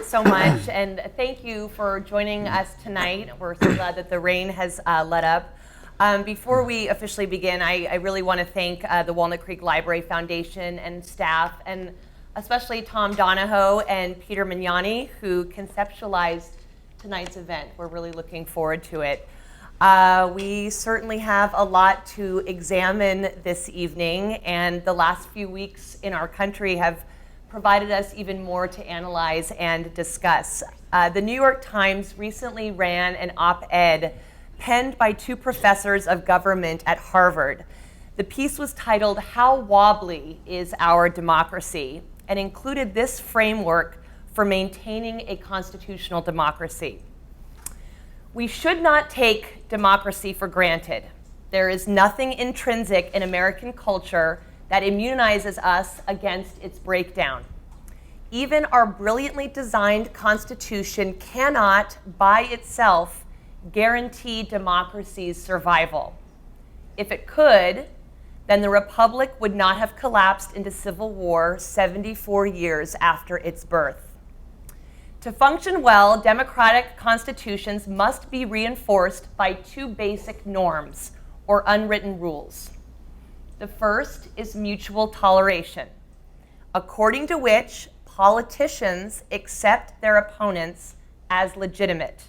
so much, and thank you for joining us tonight. We're so glad that the rain has let up. Before we officially begin, I really want to thank the Walnut Creek Library Foundation and staff, and especially Tom Donahoe and Peter Mignani, who conceptualized tonight's event. We're really looking forward to it. We certainly have a lot to examine this evening, and the last few weeks in our country have provided us even more to analyze and discuss. The New York Times recently ran an op-ed penned by two professors of government at Harvard. The piece was titled, "How Wobbly is Our Democracy?" and included this framework for maintaining a constitutional democracy. We should not take democracy for granted. There is nothing intrinsic in American culture that immunizes us against its breakdown. Even our brilliantly designed Constitution cannot, by itself, guarantee democracy's survival. If it could, then the Republic would not have collapsed into civil war 74 years after its birth. To function well, democratic constitutions must be reinforced by two basic norms, or unwritten rules. The first is mutual toleration, according to which politicians accept their opponents as legitimate.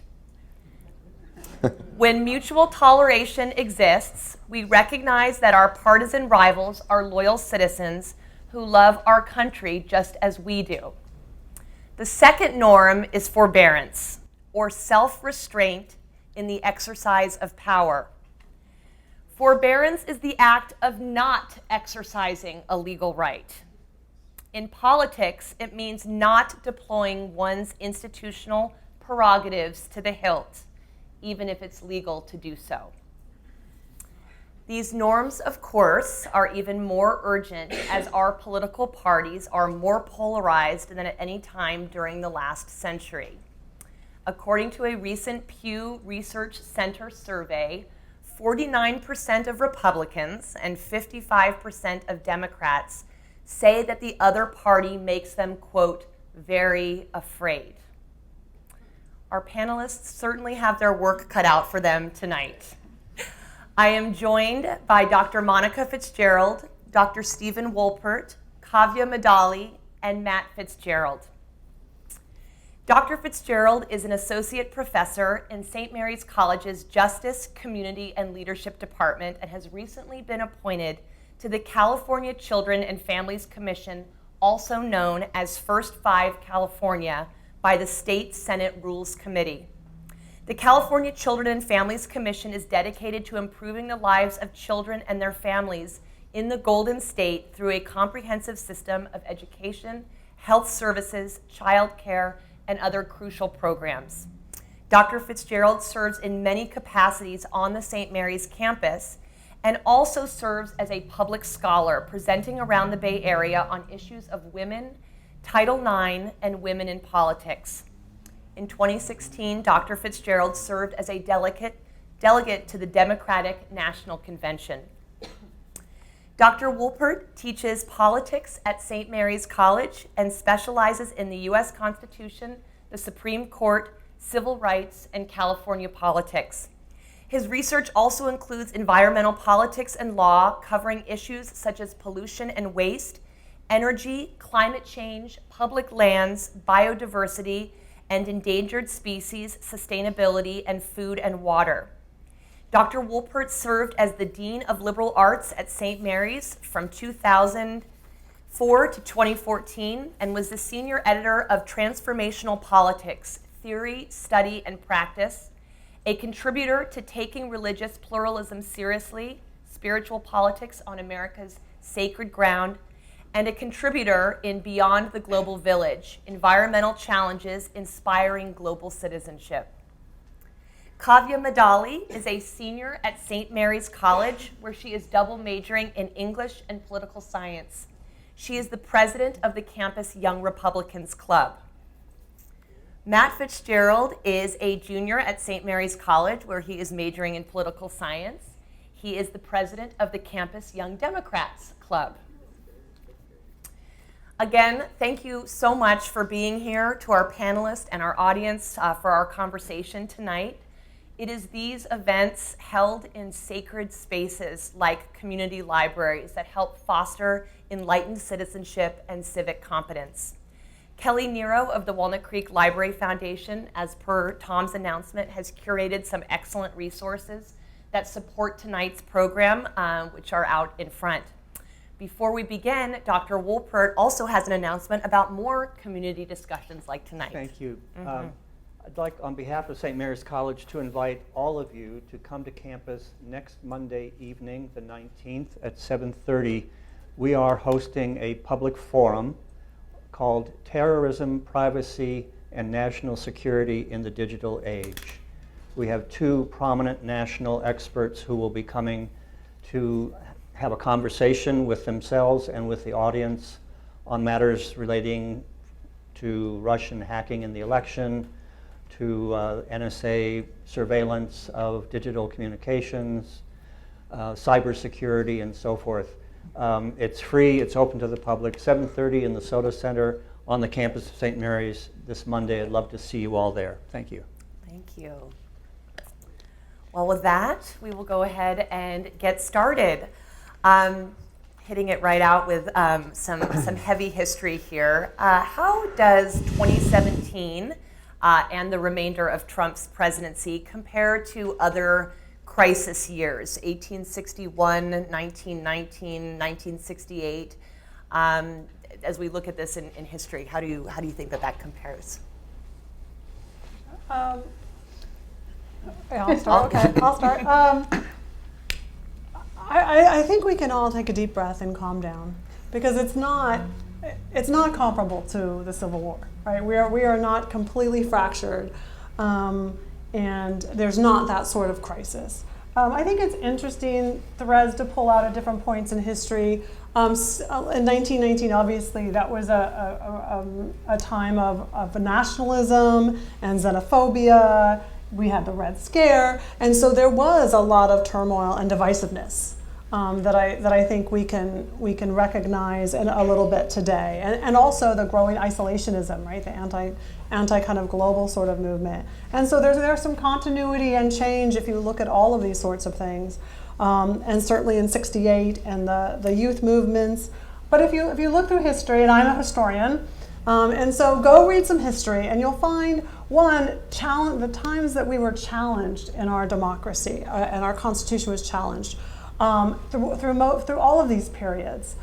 When mutual toleration exists, we recognize that our partisan rivals are loyal citizens who love our country just as we do. The second norm is forbearance, or self-restraint in the exercise of power. Forbearance is the act of not exercising a legal right. In politics, it means not deploying one's institutional prerogatives to the hilt, even if it's legal to do so. These norms, of course, are even more urgent as our political parties are more polarized than at any time during the last century. According to a recent Pew Research Center survey, 49% of Republicans and 55% of Democrats say that the other party makes them, quote, very afraid. Our panelists certainly have their work cut out for them tonight. I am joined by Dr. Monica Fitzgerald, Dr. Stephen Woolpert, Kavya Maddali, and Matt Fitzgerald. Dr. Fitzgerald is an associate professor in St. Mary's College's Justice, Community, and Leadership Department and has recently been appointed to the California Children and Families Commission, also known as First Five California, by the State Senate Rules Committee. The California Children and Families Commission is dedicated to improving the lives of children and their families in the Golden State through a comprehensive system of education, health services, child care, and other crucial programs. Dr. Fitzgerald serves in many capacities on the St. Mary's campus and also serves as a public scholar presenting around the Bay Area on issues of women, Title IX, and women in politics. In 2016, Dr. Fitzgerald served as a delegate to the Democratic National Convention. Dr. Woolpert teaches politics at St. Mary's College and specializes in the U.S. Constitution, the Supreme Court, civil rights, and California politics. His research also includes environmental politics and law, covering issues such as pollution and waste, energy, climate change, public lands, biodiversity, and endangered species, sustainability, and food and water. Dr. Woolpert served as the Dean of Liberal Arts at St. Mary's from 2004 to 2014 and was the senior editor of Transformational Politics, Theory, Study, and Practice, a contributor to Taking Religious Pluralism Seriously, Spiritual Politics on America's Sacred Ground, and a contributor in Beyond the Global Village, Environmental Challenges Inspiring Global Citizenship. Kavya Maddali is a senior at St. Mary's College, where she is double majoring in English and political science. She is the president of the campus Young Republicans Club. Matt Fitzgerald is a junior at St. Mary's College, where he is majoring in political science. He is the president of the campus Young Democrats Club. Again, thank you so much for being here, to our panelists and our audience for our conversation tonight. It is these events held in sacred spaces like community libraries that help foster enlightened citizenship and civic competence. Kelly Nero of the Walnut Creek Library Foundation, as per Tom's announcement, has curated some excellent resources that support tonight's program, which are out in front. Before we begin, Dr. Woolpert also has an announcement about more community discussions like tonight. Thank you. I'd like, on behalf of St. Mary's College, to invite all of you to come to campus next Monday evening, the 19th, at 7:30. We are hosting a public forum called Terrorism, Privacy, and National Security in the Digital Age. We have two prominent national experts who will be coming to have a conversation with themselves and with the audience on matters relating to Russian hacking in the election, to NSA surveillance of digital communications, cybersecurity, and so forth. It's free, it's open to the public, 7:30 in the Soda Center on the campus of St. Mary's this Monday. I'd love to see you all there. Thank you. Thank you. Well, with that, we will go ahead and get started. Hitting it right out with some heavy history here. How does 2017 and the remainder of Trump's presidency compare to other crisis years, 1861, 1919, 1968? As we look at this in history, how do you think that compares? Yeah, I'll start. Okay, I'll start. I think we can all take a deep breath and calm down, because it's not comparable to the Civil War, right? We are not completely fractured, and there's not that sort of crisis. I think it's interesting threads to pull out at different points in history. In 1919, obviously, that was a time of nationalism and xenophobia. We had the Red Scare, and so there was a lot of turmoil and divisiveness that I think we can recognize a little bit today, and also the growing isolationism, right? The anti kind of global sort of movement, and so there's some continuity and change if you look at all of these sorts of things, and certainly in '68 and the youth movements. But if you look through history, and I'm a historian. And so go read some history, and you'll find, one, the times that we were challenged in our democracy, and our Constitution was challenged through all of these periods,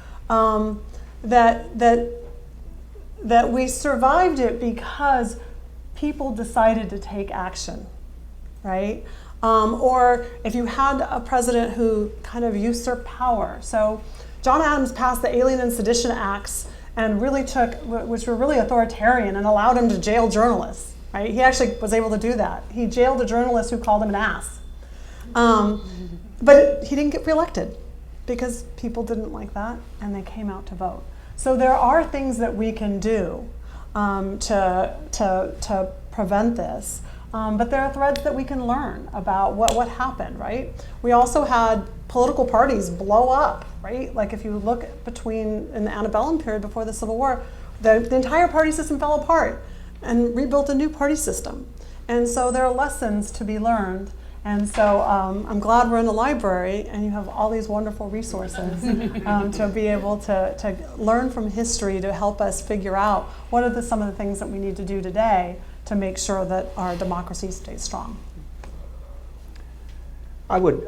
that we survived it because people decided to take action, right? Or if you had a president who kind of usurped power. So John Adams passed the Alien and Sedition Acts, and really which were really authoritarian, and allowed him to jail journalists, right? He actually was able to do that. He jailed a journalist who called him an ass. But he didn't get reelected because people didn't like that, and they came out to vote. So there are things that we can do to prevent this. But there are threads that we can learn about what happened, right? We also had political parties blow up, right? Like if you look in the antebellum period before the Civil War, the entire party system fell apart and rebuilt a new party system. And so there are lessons to be learned. And so I'm glad we're in the library and you have all these wonderful resources to be able to learn from history to help us figure out what are some of the things that we need to do today to make sure that our democracy stays strong. I would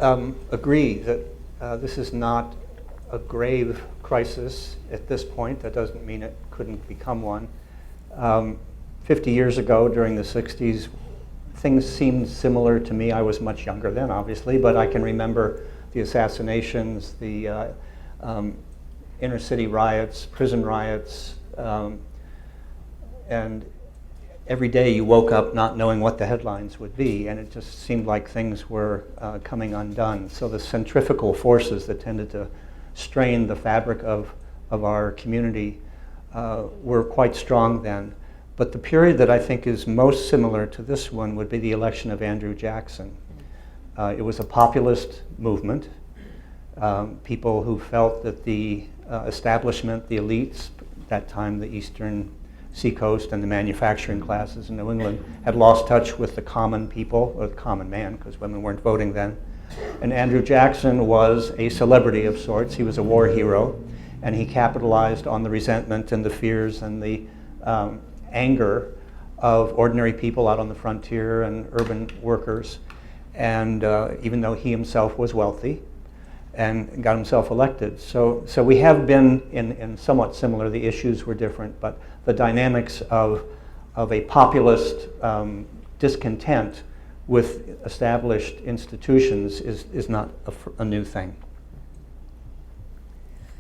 agree that this is not a grave crisis at this point. That doesn't mean it couldn't become one. 50 years ago, during the 60s, things seemed similar to me. I was much younger then, obviously, but I can remember the assassinations, the inner city riots, prison riots, and every day you woke up not knowing what the headlines would be, and it just seemed like things were coming undone. So the centrifugal forces that tended to strain the fabric of our community were quite strong then. But the period that I think is most similar to this one would be the election of Andrew Jackson. It was a populist movement. People who felt that the establishment, the elites, that time the eastern seacoast and the manufacturing classes in New England had lost touch with the common people, or the common man, because women weren't voting then. And Andrew Jackson was a celebrity of sorts. He was a war hero, and he capitalized on the resentment and the fears and the anger of ordinary people out on the frontier and urban workers. And even though he himself was wealthy, and got himself elected. So we have been in somewhat similar. The issues were different, but the dynamics of a populist discontent with established institutions is not a new thing.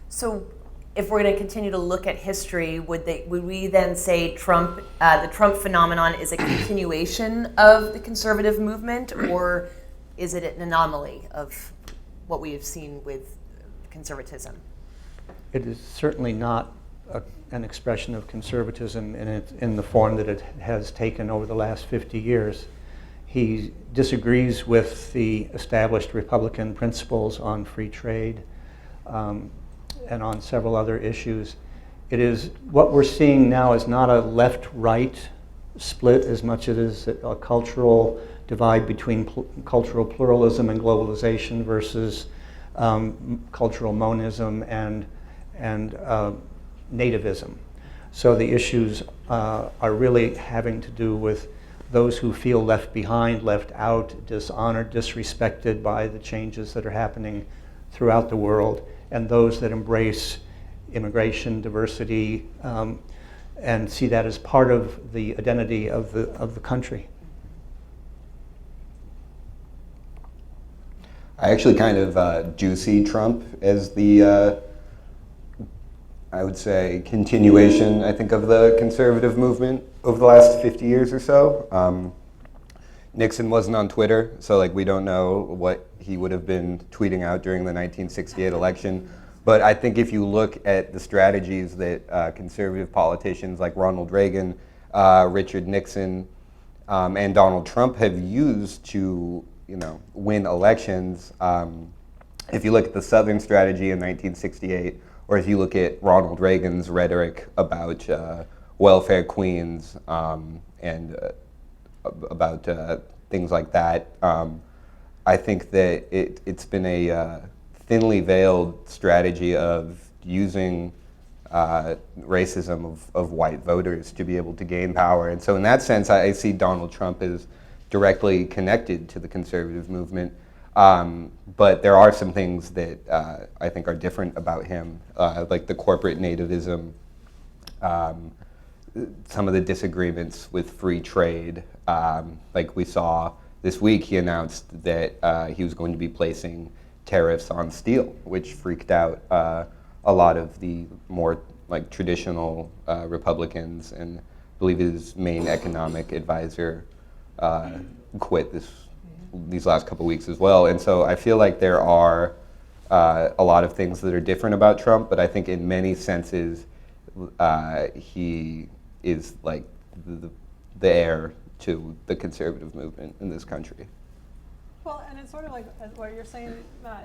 So if we're going to continue to look at history, would we then say the Trump phenomenon is a continuation of the conservative movement, or is it an anomaly of what we have seen with conservatism? It is certainly not an expression of conservatism in the form that it has taken over the last 50 years. He disagrees with the established Republican principles on free trade and on several other issues. It is, what we're seeing now is not a left-right split as much as it is a cultural divide between cultural pluralism and globalization versus cultural monism and nativism. So the issues are really having to do with those who feel left behind, left out, dishonored, disrespected by the changes that are happening throughout the world, and those that embrace immigration, diversity, and see that as part of the identity of the country. I actually kind of do see Trump as the, I would say, continuation, I think, of the conservative movement over the last 50 years or so. Nixon wasn't on Twitter, so we don't know what he would have been tweeting out during the 1968 election. But I think if you look at the strategies that conservative politicians like Ronald Reagan, Richard Nixon, and Donald Trump have used to win elections, if you look at the Southern strategy in 1968, or if you look at Ronald Reagan's rhetoric about welfare queens and about things like that, I think that it's been a thinly veiled strategy of using racism of white voters to be able to gain power. And so in that sense, I see Donald Trump as directly connected to the conservative movement. But there are some things that I think are different about him, like the corporate nativism, some of the disagreements with free trade. Like we saw this week, he announced that he was going to be placing tariffs on steel, which freaked out a lot of the more traditional Republicans, and I believe his main economic advisor quit these last couple weeks as well. And so I feel like there are a lot of things that are different about Trump, but I think in many senses he is the heir to the conservative movement in this country. Well, and it's sort of like what you're saying,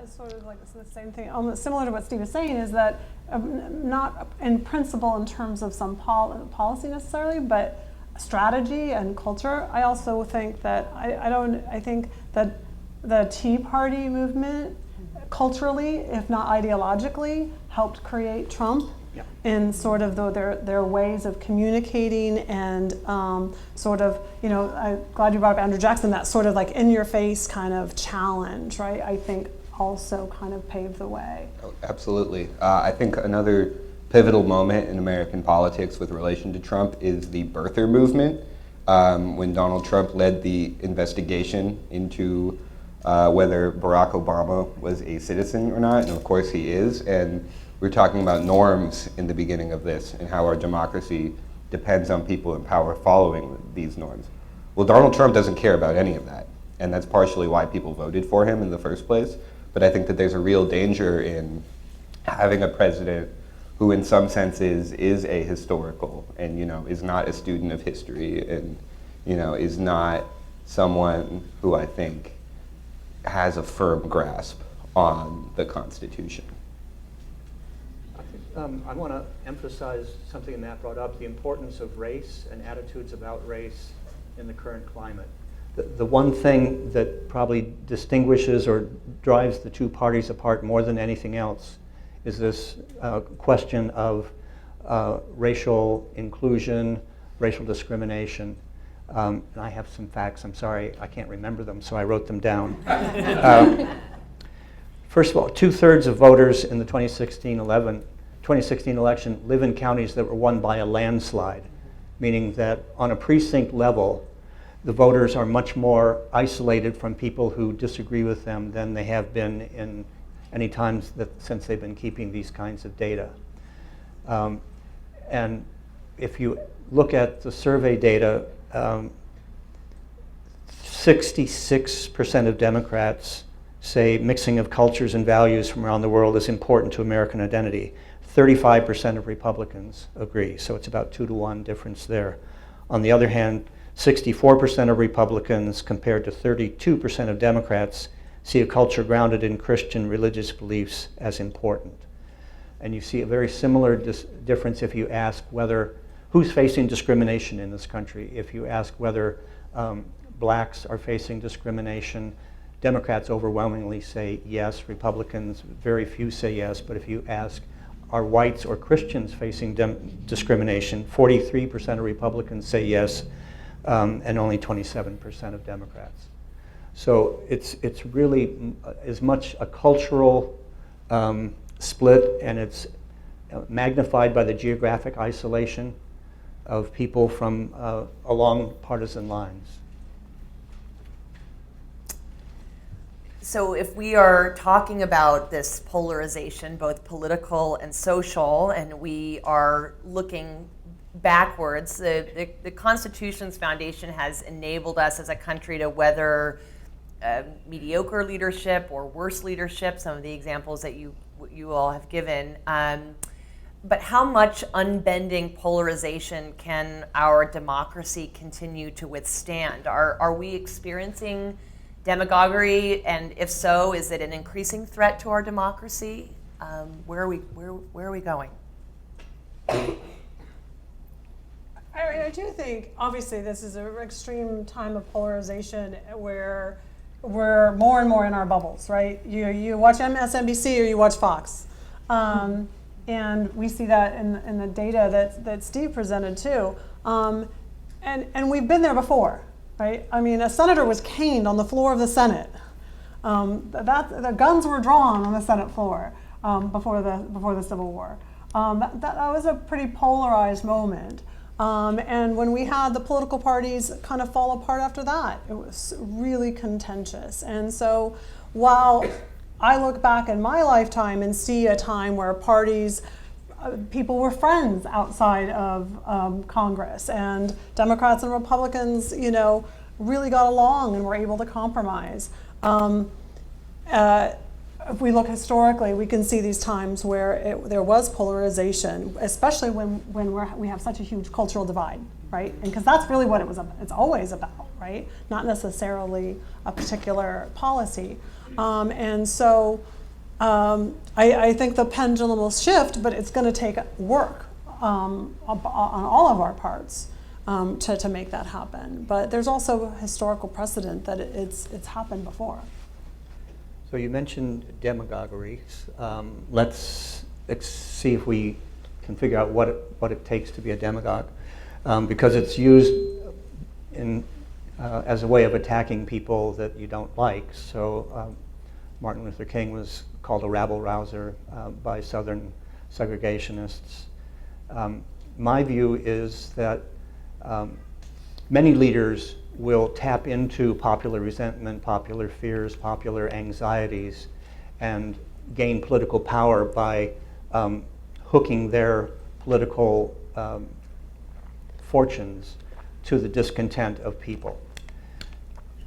is sort of it's the same thing, almost similar to what Steve is saying, is that not in principle in terms of some policy necessarily, but strategy and culture. I also think that I think that the Tea Party movement culturally, if not ideologically, helped create Trump. Yeah. In sort of their ways of communicating and sort of, I'm glad you brought up Andrew Jackson, that sort of in your face kind of challenge, right? I think also kind of paved the way. Oh, absolutely. I think another pivotal moment in American politics with relation to Trump is the birther movement. When Donald Trump led the investigation into whether Barack Obama was a citizen or not, and of course he is, and we're talking about norms in the beginning of this and how our democracy depends on people in power following these norms. Well, Donald Trump doesn't care about any of that, and that's partially why people voted for him in the first place. But I think that there's a real danger in having a president who in some senses is ahistorical and is not a student of history and is not someone who I think has a firm grasp on the Constitution. I want to emphasize something Matt brought up, the importance of race and attitudes about race in the current climate. The one thing that probably distinguishes or drives the two parties apart more than anything else is this question of racial inclusion, racial discrimination. And I have some facts. I'm sorry, I can't remember them, so I wrote them down. First of all, 2/3 of voters in the 2016 election live in counties that were won by a landslide, meaning that on a precinct level, the voters are much more isolated from people who disagree with them than they have been in any times since they've been keeping these kinds of data. And if you look at the survey data, 66% of Democrats say mixing of cultures and values from around the world is important to American identity. 35% of Republicans agree, so it's about 2-to-1 difference there. On the other hand, 64% of Republicans compared to 32% of Democrats see a culture grounded in Christian religious beliefs as important. And you see a very similar difference if you ask who's facing discrimination in this country. If you ask whether blacks are facing discrimination, Democrats overwhelmingly say yes. Republicans, very few say yes. But if you ask, are whites or Christians facing discrimination, 43% of Republicans say yes, and only 27% of Democrats. So it's really as much a cultural split, and it's magnified by the geographic isolation of people from along partisan lines. So if we are talking about this polarization, both political and social, and we are looking backwards, the Constitution's foundation has enabled us as a country to weather mediocre leadership or worse leadership, some of the examples that you all have given. But how much unbending polarization can our democracy continue to withstand? Are we experiencing demagoguery, and if so, is it an increasing threat to our democracy? Where are we going? I do think, obviously, this is an extreme time of polarization where we're more and more in our bubbles, right? You watch MSNBC or you watch Fox. And we see that in the data that Steve presented too. And we've been there before, right? I mean, a senator was caned on the floor of the Senate. The guns were drawn on the Senate floor before the Civil War. That was a pretty polarized moment. And when we had the political parties kind of fall apart after that, it was really contentious. And so while I look back in my lifetime and see a time where people were friends outside of Congress, and Democrats and Republicans, really got along and were able to compromise. If we look historically, we can see these times where there was polarization, especially when we have such a huge cultural divide, right? And because that's really what it's always about, right? Not necessarily a particular policy. And so I think the pendulum will shift, but it's going to take work on all of our parts to make that happen. But there's also historical precedent that it's happened before. So you mentioned demagoguery. Let's see if we can figure out what it takes to be a demagogue, because it's used as a way of attacking people that you don't like. So Martin Luther King was called a rabble-rouser by Southern segregationists. My view is that many leaders will tap into popular resentment, popular fears, popular anxieties, and gain political power by hooking their political fortunes to the discontent of people.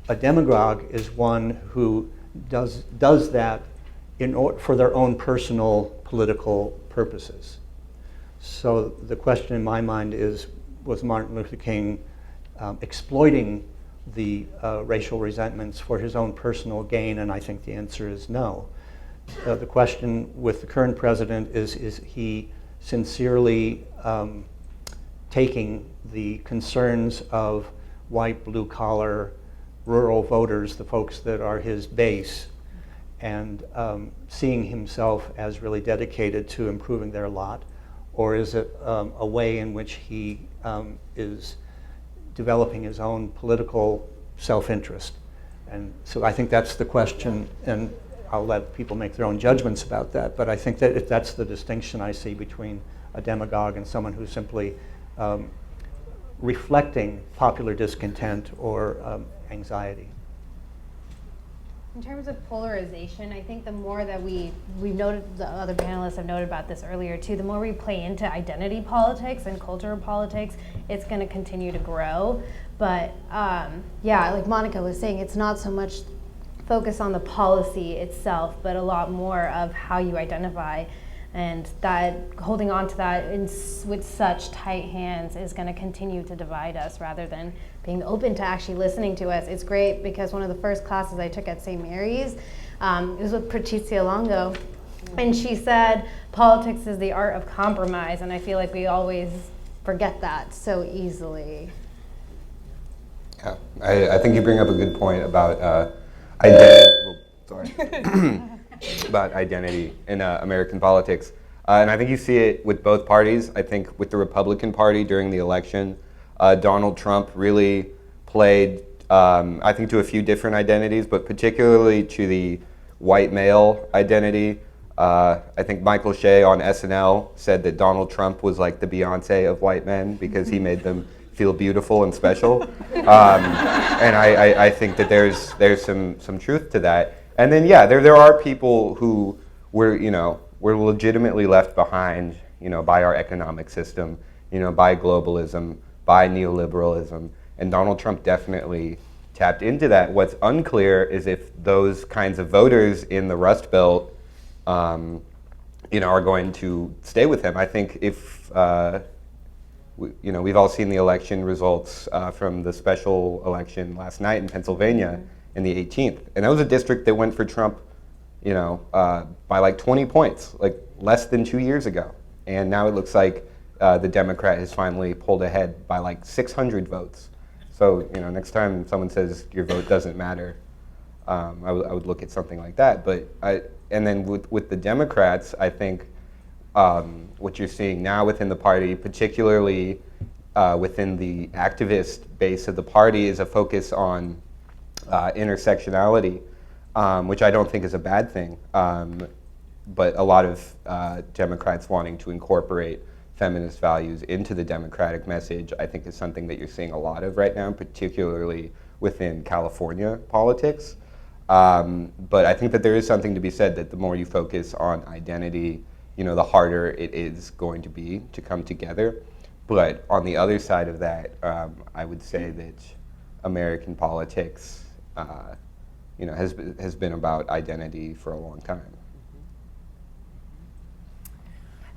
A demagogue is one who does that for their own personal political purposes. So the question in my mind is, was Martin Luther King exploiting the racial resentments for his own personal gain? And I think the answer is no. The question with the current president is he sincerely taking the concerns of white, blue-collar, rural voters, the folks that are his base, and seeing himself as really dedicated to improving their lot? Or is it a way in which he is developing his own political self-interest? And so I think that's the question, and I'll let people make their own judgments about that. But I think that if that's the distinction I see between a demagogue and someone who's simply reflecting popular discontent or anxiety. In terms of polarization, I think the more that we've noted, the other panelists have noted about this earlier too, the more we play into identity politics and cultural politics, it's going to continue to grow. But yeah, like Monica was saying, it's not so much focus on the policy itself, but a lot more of how you identify. And that holding on to that with such tight hands is going to continue to divide us rather than being open to actually listening to us. It's great because one of the first classes I took at St. Mary's, it was with Patricia Longo, and she said, politics is the art of compromise, and I feel like we always forget that so easily. Yeah, I think you bring up a good point about identity. About identity in American politics. And I think you see it with both parties. I think with the Republican Party during the election, Donald Trump really played, I think, to a few different identities, but particularly to the white male identity. I think Michael Shea on SNL said that Donald Trump was like the Beyonce of white men because he made them feel beautiful and special. And I think that there's some truth to that. And then, yeah, there are people who were legitimately left behind, by our economic system, by globalism, by neoliberalism, and Donald Trump definitely tapped into that. What's unclear is if those kinds of voters in the Rust Belt, are going to stay with him. I think if, we've all seen the election results from the special election last night in Pennsylvania. In the 18th. And that was a district that went for Trump, by like 20 points, like less than 2 years ago. And now it looks like the Democrat has finally pulled ahead by like 600 votes. So, next time someone says your vote doesn't matter, I would look at something like that. And then with the Democrats, I think what you're seeing now within the party, particularly within the activist base of the party, is a focus on intersectionality, which I don't think is a bad thing, but a lot of Democrats wanting to incorporate feminist values into the Democratic message, I think is something that you're seeing a lot of right now, particularly within California politics. But I think that there is something to be said that the more you focus on identity, the harder it is going to be to come together. But on the other side of that, I would say that American politics has been about identity for a long time.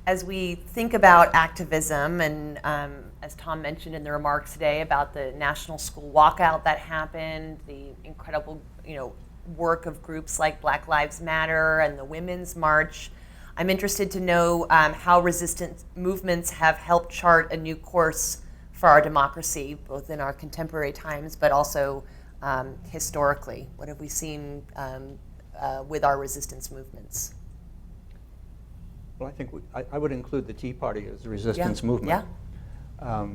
As we think about activism, and as Tom mentioned in the remarks today about the national school walkout that happened, the incredible work of groups like Black Lives Matter and the Women's March, I'm interested to know how resistance movements have helped chart a new course for our democracy, both in our contemporary times, but also historically. What have we seen with our resistance movements? Well, I think I would include the Tea Party as a resistance movement. Yeah.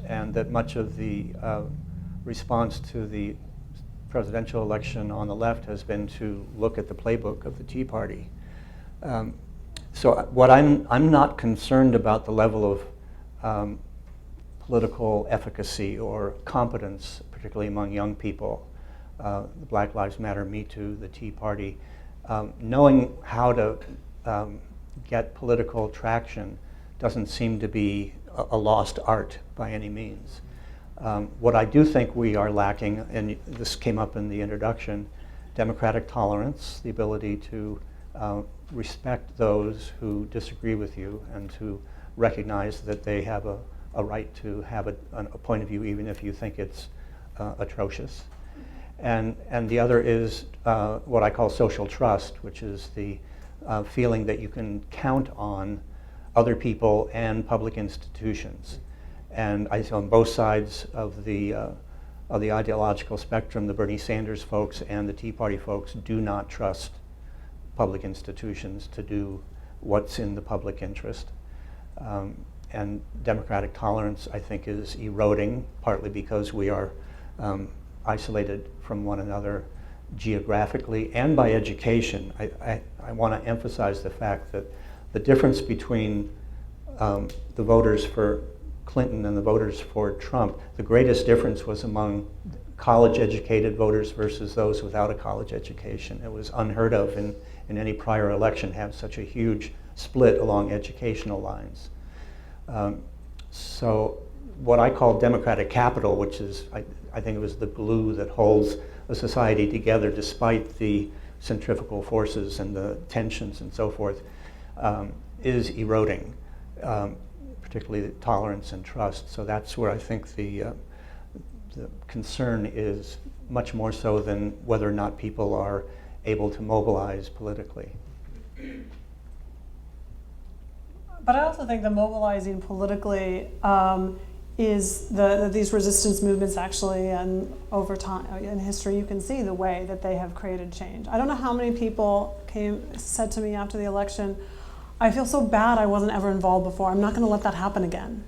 And that much of the response to the presidential election on the left has been to look at the playbook of the Tea Party. So what I'm not concerned about the level of political efficacy or competence, particularly among young people, the Black Lives Matter, Me Too, the Tea Party. Knowing how to get political traction doesn't seem to be a lost art by any means. What I do think we are lacking, and this came up in the introduction, democratic tolerance, the ability to respect those who disagree with you and to recognize that they have a right to have a point of view even if you think it's atrocious. And the other is what I call social trust, which is the feeling that you can count on other people and public institutions. And I see on both sides of the ideological spectrum, the Bernie Sanders folks and the Tea Party folks do not trust public institutions to do what's in the public interest. And democratic tolerance, I think, is eroding, partly because we are isolated from one another geographically and by education. I want to emphasize the fact that the difference between the voters for Clinton and the voters for Trump, the greatest difference was among college-educated voters versus those without a college education. It was unheard of in any prior election to have such a huge split along educational lines. So what I call democratic capital, which is, I think it was the glue that holds a society together despite the centrifugal forces and the tensions and so forth, is eroding, particularly tolerance and trust. So that's where I think the concern is much more so than whether or not people are able to mobilize politically. But I also think the mobilizing politically is these resistance movements actually, and over time in history, you can see the way that they have created change. I don't know how many people said to me after the election, I feel so bad I wasn't ever involved before. I'm not going to let that happen again.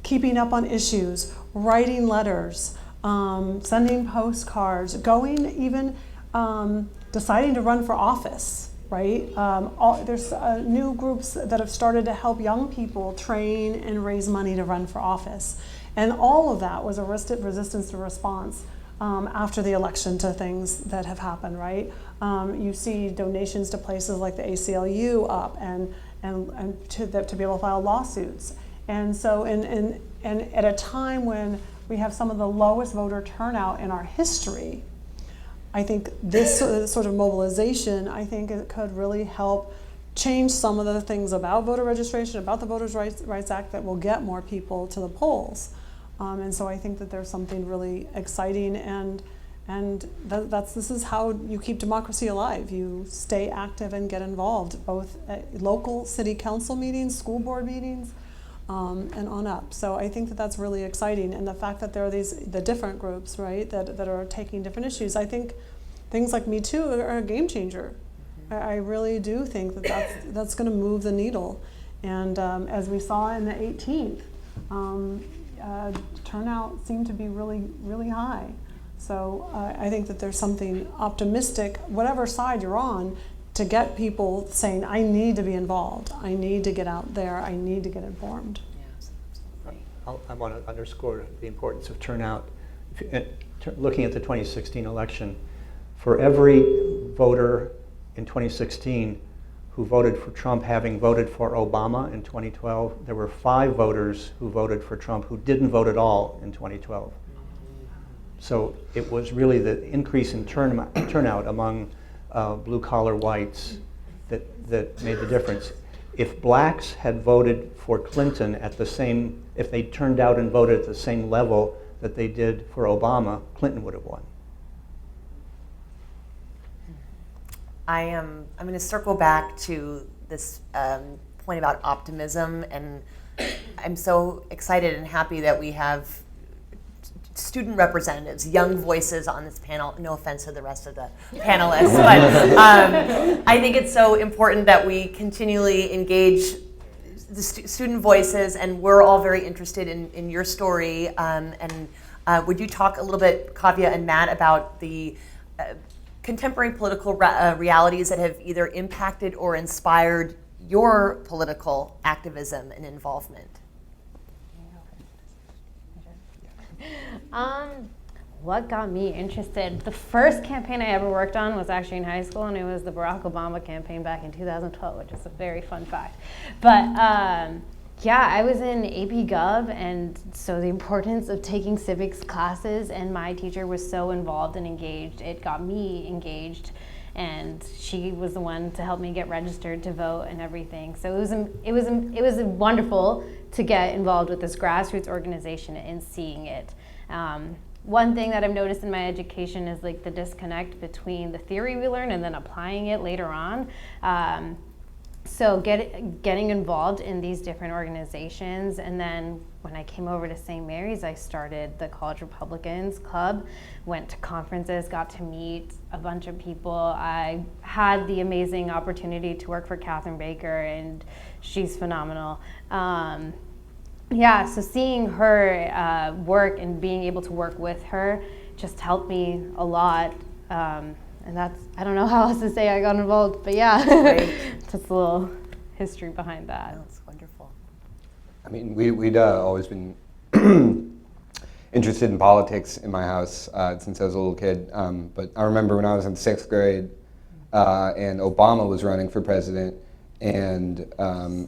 Keeping up on issues, writing letters, sending postcards, going even deciding to run for office. Right? There's new groups that have started to help young people train and raise money to run for office. And all of that was a resistance to response after the election to things that have happened, right? You see donations to places like the ACLU up and to be able to file lawsuits. And so and at a time when we have some of the lowest voter turnout in our history, I think this sort of mobilization, I think it could really help change some of the things about voter registration, about the Voters' Rights Act that will get more people to the polls. And so I think that there's something really exciting, and this is how you keep democracy alive. You stay active and get involved, both at local city council meetings, school board meetings, and on up. So I think that that's really exciting, and the fact that there are the different groups, right, that are taking different issues. I think things like Me Too are a game changer. I really do think that that's going to move the needle. And as we saw in the 18th, turnout seemed to be really, really high. So I think that there's something optimistic, whatever side you're on, to get people saying, I need to be involved, I need to get out there, I need to get informed. Yes, absolutely. I want to underscore the importance of turnout. Looking at the 2016 election, for every voter in 2016 who voted for Trump having voted for Obama in 2012, there were 5 voters who voted for Trump who didn't vote at all in 2012. So it was really the increase in turnout among blue-collar whites that made the difference. If blacks had voted for Clinton if they turned out and voted at the same level that they did for Obama, Clinton would have won. I'm going to circle back to this point about optimism, and I'm so excited and happy that we have student representatives, young voices on this panel. No offense to the rest of the panelists, but I think it's so important that we continually engage the student voices, and we're all very interested in your story. Would you talk a little bit, Kavya and Matt, about the contemporary political realities that have either impacted or inspired your political activism and involvement? What got me interested? The first campaign I ever worked on was actually in high school, and it was the Barack Obama campaign back in 2012, which is a very fun fact. But yeah, I was in AP Gov, and so the importance of taking civics classes, and my teacher was so involved and engaged, it got me engaged, and she was the one to help me get registered to vote and everything. So it was wonderful to get involved with this grassroots organization and seeing it. one thing that I've noticed in my education is like the disconnect between the theory we learn and then applying it later on. So getting involved in these different organizations, and then when I came over to St. Mary's, I started the College Republicans Club, went to conferences, got to meet a bunch of people. I had the amazing opportunity to work for Catherine Baker, and she's phenomenal. So seeing her work and being able to work with her just helped me a lot. And that's, I don't know how else to say I got involved, but yeah, just a little history behind that. That's wonderful. I mean, we'd always been interested in politics in my house since I was a little kid. But I remember when I was in 6th grade and Obama was running for president, and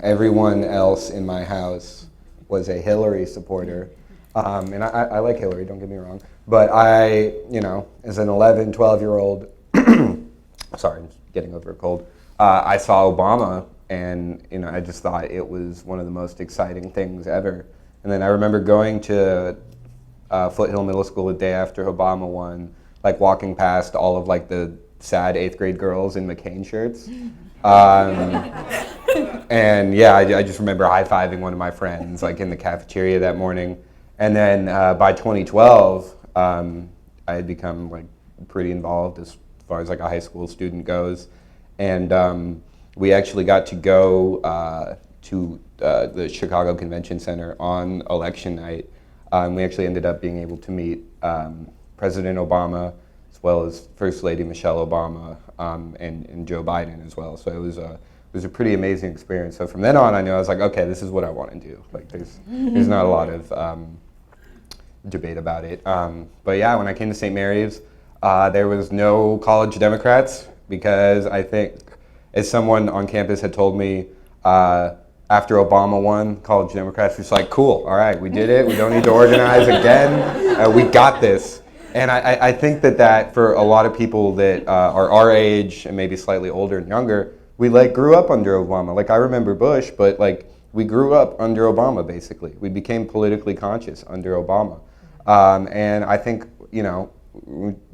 everyone else in my house was a Hillary supporter. And I like Hillary, don't get me wrong. But I, as an 11, 12-year-old, sorry, I'm getting over a cold. I saw Obama, and I just thought it was one of the most exciting things ever. And then I remember going to Foothill Middle School the day after Obama won, like walking past all of like the sad 8th grade girls in McCain shirts. And yeah, I just remember high-fiving one of my friends like in the cafeteria that morning. And then by 2012, I had become like pretty involved as far as like a high school student goes, and we actually got to go to the Chicago Convention Center on election night. We actually ended up being able to meet President Obama as well as First Lady Michelle Obama and Joe Biden as well. So it was a pretty amazing experience. So from then on, I knew I was like, okay, this is what I want to do. Like there's not a lot of debate about it. But yeah, when I came to St. Mary's, there was no college Democrats, because I think, as someone on campus had told me, after Obama won, college Democrats were just like, cool, all right, we did it, we don't need to organize again, we got this. And I think that for a lot of people that are our age and maybe slightly older and younger, we like grew up under Obama. Like I remember Bush, but like we grew up under Obama basically. We became politically conscious under Obama. And I think,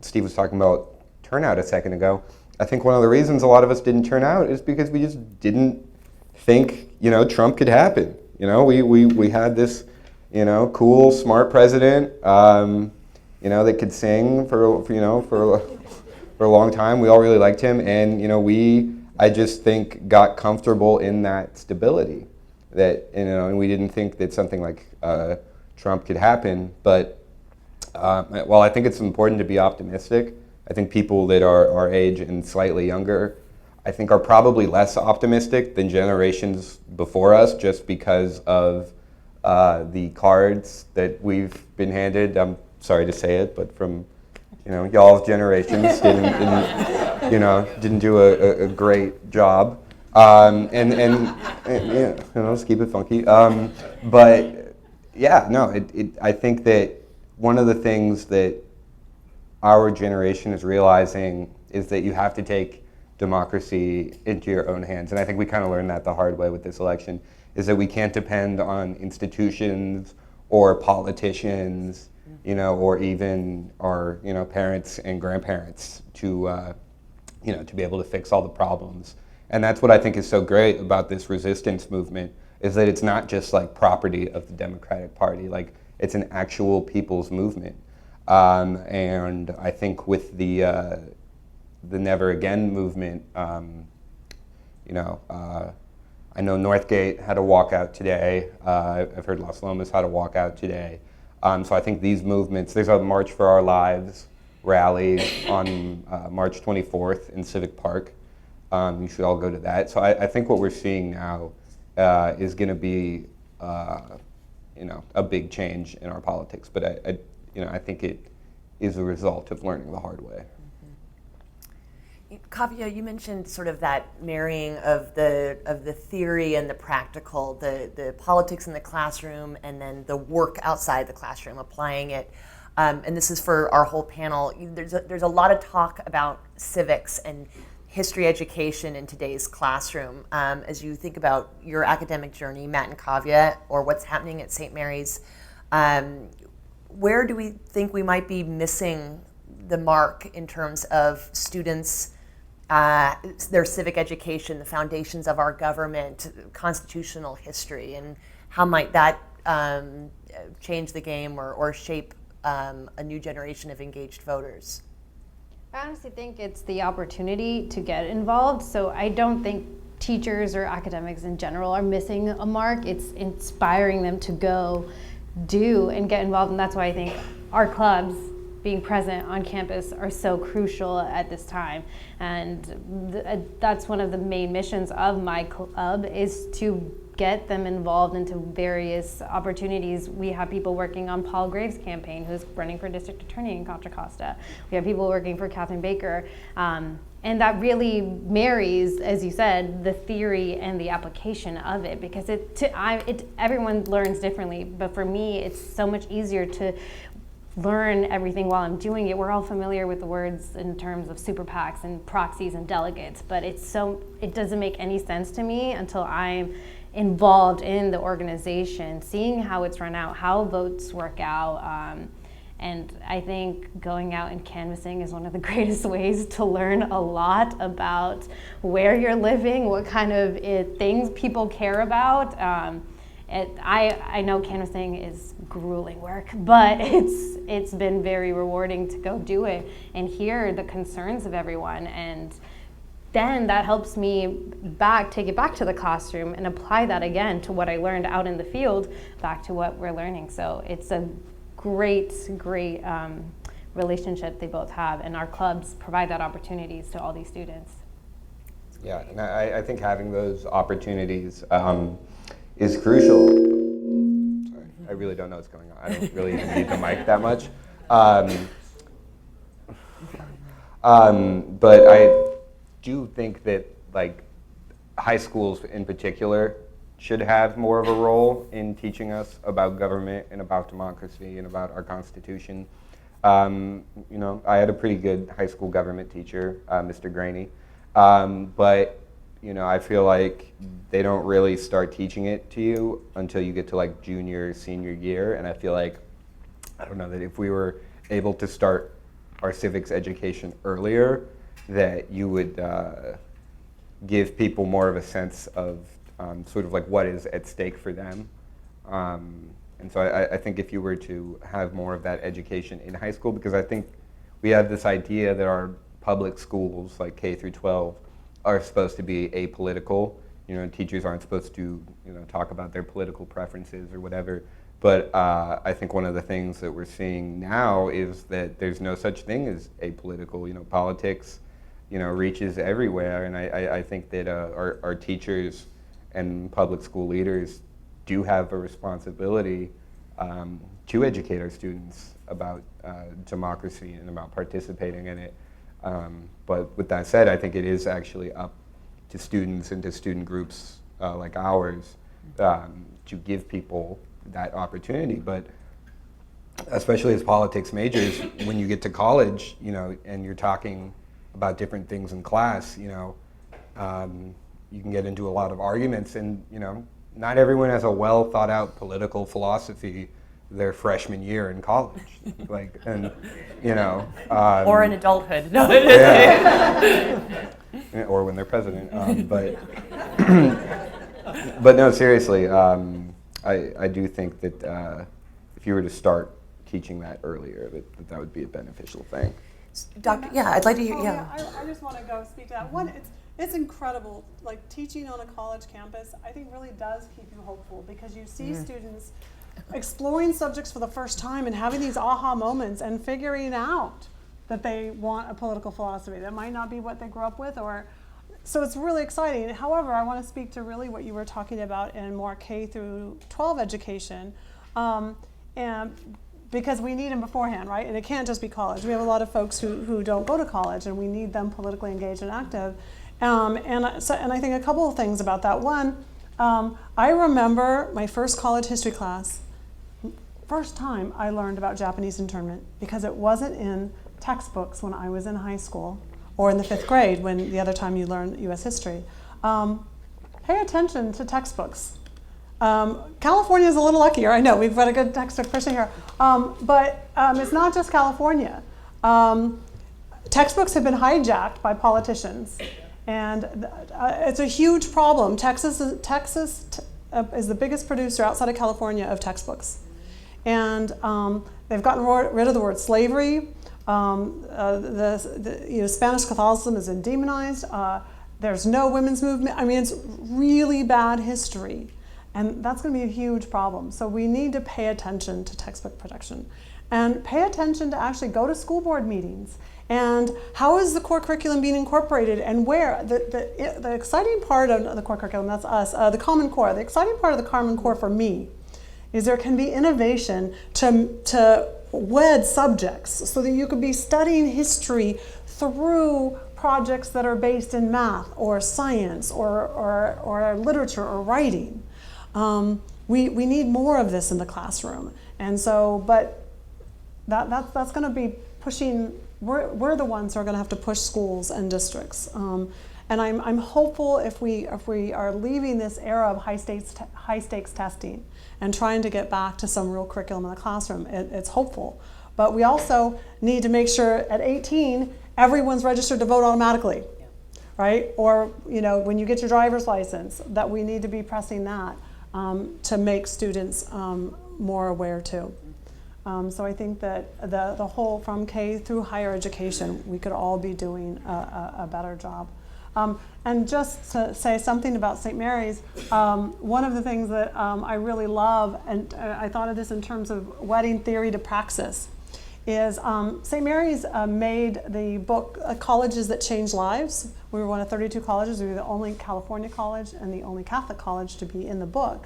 Steve was talking about turnout a second ago. I think one of the reasons a lot of us didn't turn out is because we just didn't think, Trump could happen. We had this, cool, smart president, that could sing for a long time. We all really liked him, and I just think got comfortable in that stability. That and we didn't think that something like Trump could happen. But while I think it's important to be optimistic, I think people that are our age and slightly younger, I think are probably less optimistic than generations before us, just because of the cards that we've been handed. I'm sorry to say it, but from y'all's generations didn't do a great job, and let's keep it funky. But yeah, no, I think that one of the things that our generation is realizing is that you have to take democracy into your own hands. And I think we kind of learned that the hard way with this election, is that we can't depend on institutions or politicians, or even our, parents and grandparents to be able to fix all the problems. And that's what I think is so great about this resistance movement, is that it's not just like property of the Democratic Party, like it's an actual people's movement. And I think with the Never Again movement, I know Northgate had a walkout today. I've heard Las Lomas had a walkout today. So I think these movements, there's a March for Our Lives rally on March 24th in Civic Park. You should all go to that. So I think what we're seeing now is going to be, a big change in our politics. But I think it is a result of learning the hard way. Kavya, you mentioned sort of that marrying of the theory and the practical, the politics in the classroom, and then the work outside the classroom, applying it. And this is for our whole panel. There's a lot of talk about civics and history education in today's classroom. As you think about your academic journey, Matt and Kavya, or what's happening at St. Mary's, where do we think we might be missing the mark in terms of students, their civic education, the foundations of our government, constitutional history, and how might that change the game or shape a new generation of engaged voters? I honestly think it's the opportunity to get involved. So I don't think teachers or academics in general are missing a mark. It's inspiring them to go do and get involved. And that's why I think our clubs being present on campus are so crucial at this time. And that's one of the main missions of my club, is to get them involved into various opportunities. We have people working on Paul Graves' campaign, who's running for district attorney in Contra Costa. We have people working for Catherine Baker. And that really marries, as you said, the theory and the application of it, because everyone learns differently. But for me, it's so much easier to learn everything while I'm doing it. We're all familiar with the words in terms of super PACs and proxies and delegates, but it doesn't make any sense to me until I'm involved in the organization, seeing how it's run out, how votes work out. And I think going out and canvassing is one of the greatest ways to learn a lot about where you're living, what kind of things people care about. I know canvassing is grueling work, but it's been very rewarding to go do it and hear the concerns of everyone, and then that helps me take it back to the classroom and apply that again to what I learned out in the field back to what we're learning. So it's a great relationship they both have, and our clubs provide that opportunities to all these students. Yeah, and I think having those opportunities is crucial. Sorry, I really don't know what's going on. I don't really even need the mic that much. But I do think that high schools in particular should have more of a role in teaching us about government and about democracy and about our Constitution. I had a pretty good high school government teacher, Mr. Graney, but I feel like they don't really start teaching it to you until you get to junior, senior year, and I feel like, I don't know, that if we were able to start our civics education earlier, that you would give people more of a sense of sort of what is at stake for them. And so I think if you were to have more of that education in high school, because I think we have this idea that our public schools, like K-12, are supposed to be apolitical. Teachers aren't supposed to, talk about their political preferences or whatever. But I think one of the things that we're seeing now is that there's no such thing as apolitical. Politics, reaches everywhere, and I think that our teachers and public school leaders do have a responsibility to educate our students about democracy and about participating in it. But with that said, I think it is actually up to students and to student groups like ours to give people that opportunity. But especially as politics majors, when you get to college, and you're talking about different things in class, you can get into a lot of arguments, and not everyone has a well thought out political philosophy their freshman year in college, or in adulthood. No. Yeah. Or when they're president, but no, seriously, I do think that if you were to start teaching that earlier, that would be a beneficial thing. Doctor, I'd like to hear. I just want to go speak to that. One, it's incredible. Teaching on a college campus, I think really does keep you hopeful, because you see students exploring subjects for the first time and having these aha moments and figuring out that they want a political philosophy that might not be what they grew up with, so it's really exciting. However, I want to speak to really what you were talking about in more K-12 education, and because we need them beforehand, right? And it can't just be college. We have a lot of folks who don't go to college, and we need them politically engaged and active. And I think a couple of things about that. One, I remember my first college history class, first time I learned about Japanese internment, because it wasn't in textbooks when I was in high school, or in the 5th grade, when the other time you learn U.S. history. Pay attention to textbooks. California is a little luckier. I know we've got a good textbook person here, but it's not just California. Textbooks have been hijacked by politicians, and it's a huge problem. Texas is the biggest producer outside of California of textbooks, and they've gotten rid of the word slavery. Spanish Catholicism is demonized. There's no women's movement. I mean, it's really bad history. And that's going to be a huge problem. So we need to pay attention to textbook protection and pay attention to actually go to school board meetings. And how is the core curriculum being incorporated and where? The exciting part of the core curriculum, that's us, the Common Core. The exciting part of the Common Core for me is there can be innovation to wed subjects so that you could be studying history through projects that are based in math or science or literature or writing. We need more of this in the classroom. And so, but that's going to be pushing, we're the ones who are going to have to push schools and districts. And I'm hopeful if we are leaving this era of high stakes testing and trying to get back to some real curriculum in the classroom, it's hopeful. But we also need to make sure at 18, everyone's registered to vote automatically, right? Or when you get your driver's license, that we need to be pressing that to make students more aware too. So I think that the whole from K through higher education, we could all be doing a better job. And just to say something about St. Mary's, one of the things that I really love, and I thought of this in terms of wedding theory to praxis, is St. Mary's made the book Colleges That Change Lives. We were one of 32 colleges. We were the only California college and the only Catholic college to be in the book.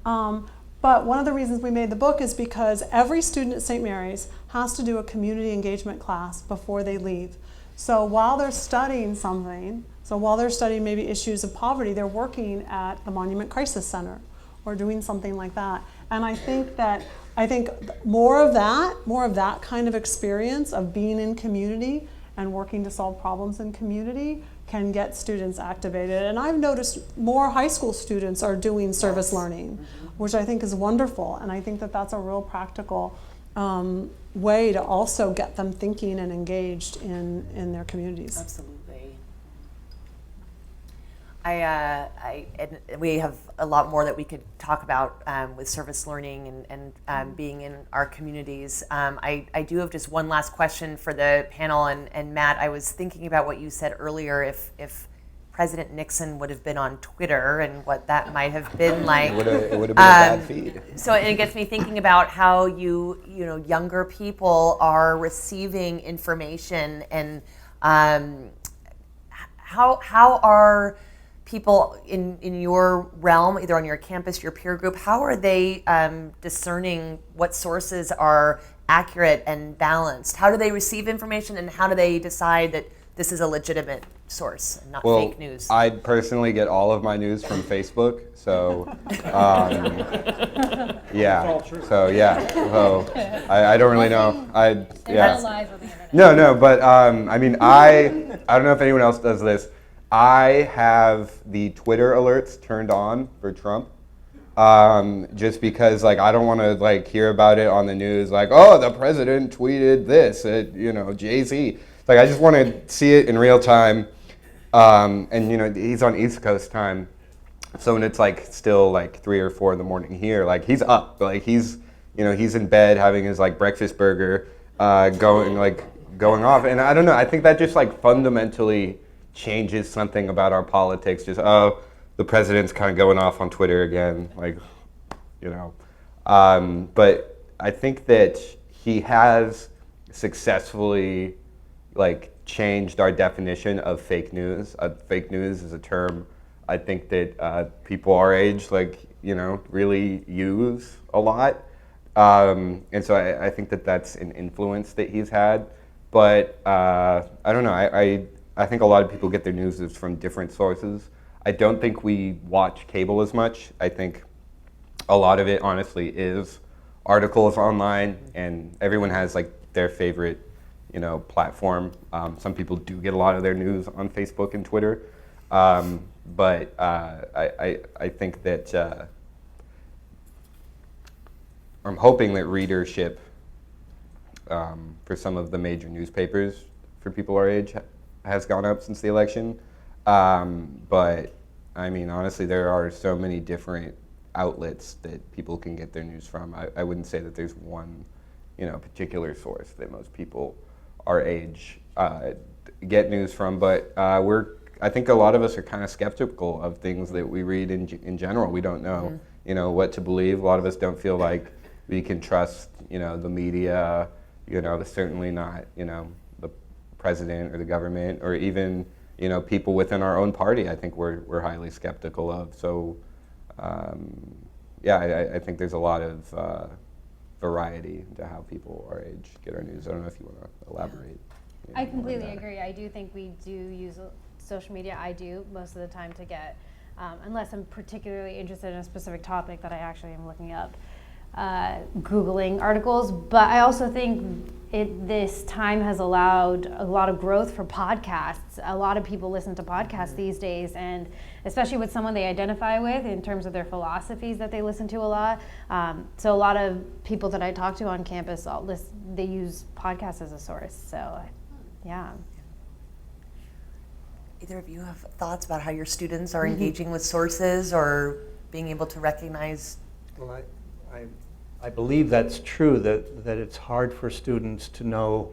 But one of the reasons we made the book is because every student at St. Mary's has to do a community engagement class before they leave. So while they're studying something, while they're studying maybe issues of poverty, they're working at the Monument Crisis Center or doing something like that. And I think more of that kind of experience of being in community and working to solve problems in community can get students activated. And I've noticed more high school students are doing service learning, which I think is wonderful. And I think that that's a real practical way to also get them thinking and engaged in their communities. Absolutely. We have a lot more that we could talk about with service learning and being in our communities. I do have just one last question for the panel, and Matt, I was thinking about what you said earlier, if President Nixon would have been on Twitter and what that might have been like. It would have been a bad feed. So it gets me thinking about how younger people are receiving information, and how are people in your realm, either on your campus, your peer group, how are they discerning what sources are accurate and balanced? How do they receive information, and how do they decide that this is a legitimate source and not fake news? I personally get all of my news from Facebook, so yeah. So I don't really know. No, but I mean, I don't know if anyone else does this. I have the Twitter alerts turned on for Trump, just because I don't want to hear about it on the news, oh, the president tweeted this at Jay-Z. I just want to see it in real time, and he's on East Coast time, so when it's still 3 or 4 in the morning here, he's up, he's in bed having his breakfast burger, going off, and I don't know. I think that just fundamentally changes something about our politics. Just the president's kind of going off on Twitter again, but I think that he has successfully changed our definition of fake news. Fake news is a term I think that people our age really use a lot, and so I think that that's an influence that he's had. But I don't know. I think a lot of people get their news from different sources. I don't think we watch cable as much. I think a lot of it, honestly, is articles online, and everyone has their favorite, platform. Some people do get a lot of their news on Facebook and Twitter, but I think that I'm hoping that readership for some of the major newspapers for people our age has gone up since the election. But I mean, honestly, there are so many different outlets that people can get their news from. I wouldn't say that there's one, particular source that most people our age get news from. But I think a lot of us are kind of skeptical of things that we read in general. We don't know, what to believe. A lot of us don't feel like we can trust, the media. Certainly not, the president or the government or even, people within our own party. I think we're highly skeptical of. So, I think there's a lot of variety to how people our age get our news. I don't know if you want to elaborate. I completely agree. I do think we do use social media. I do most of the time to get, unless I'm particularly interested in a specific topic that I actually am looking up, Googling articles. But I also think this time has allowed a lot of growth for podcasts. A lot of people listen to podcasts these days, and especially with someone they identify with in terms of their philosophies that they listen to a lot. So a lot of people that I talk to on campus, they use podcasts as a source. So, yeah. Either of you have thoughts about how your students are engaging with sources or being able to recognize? Well, I believe that's true, that it's hard for students to know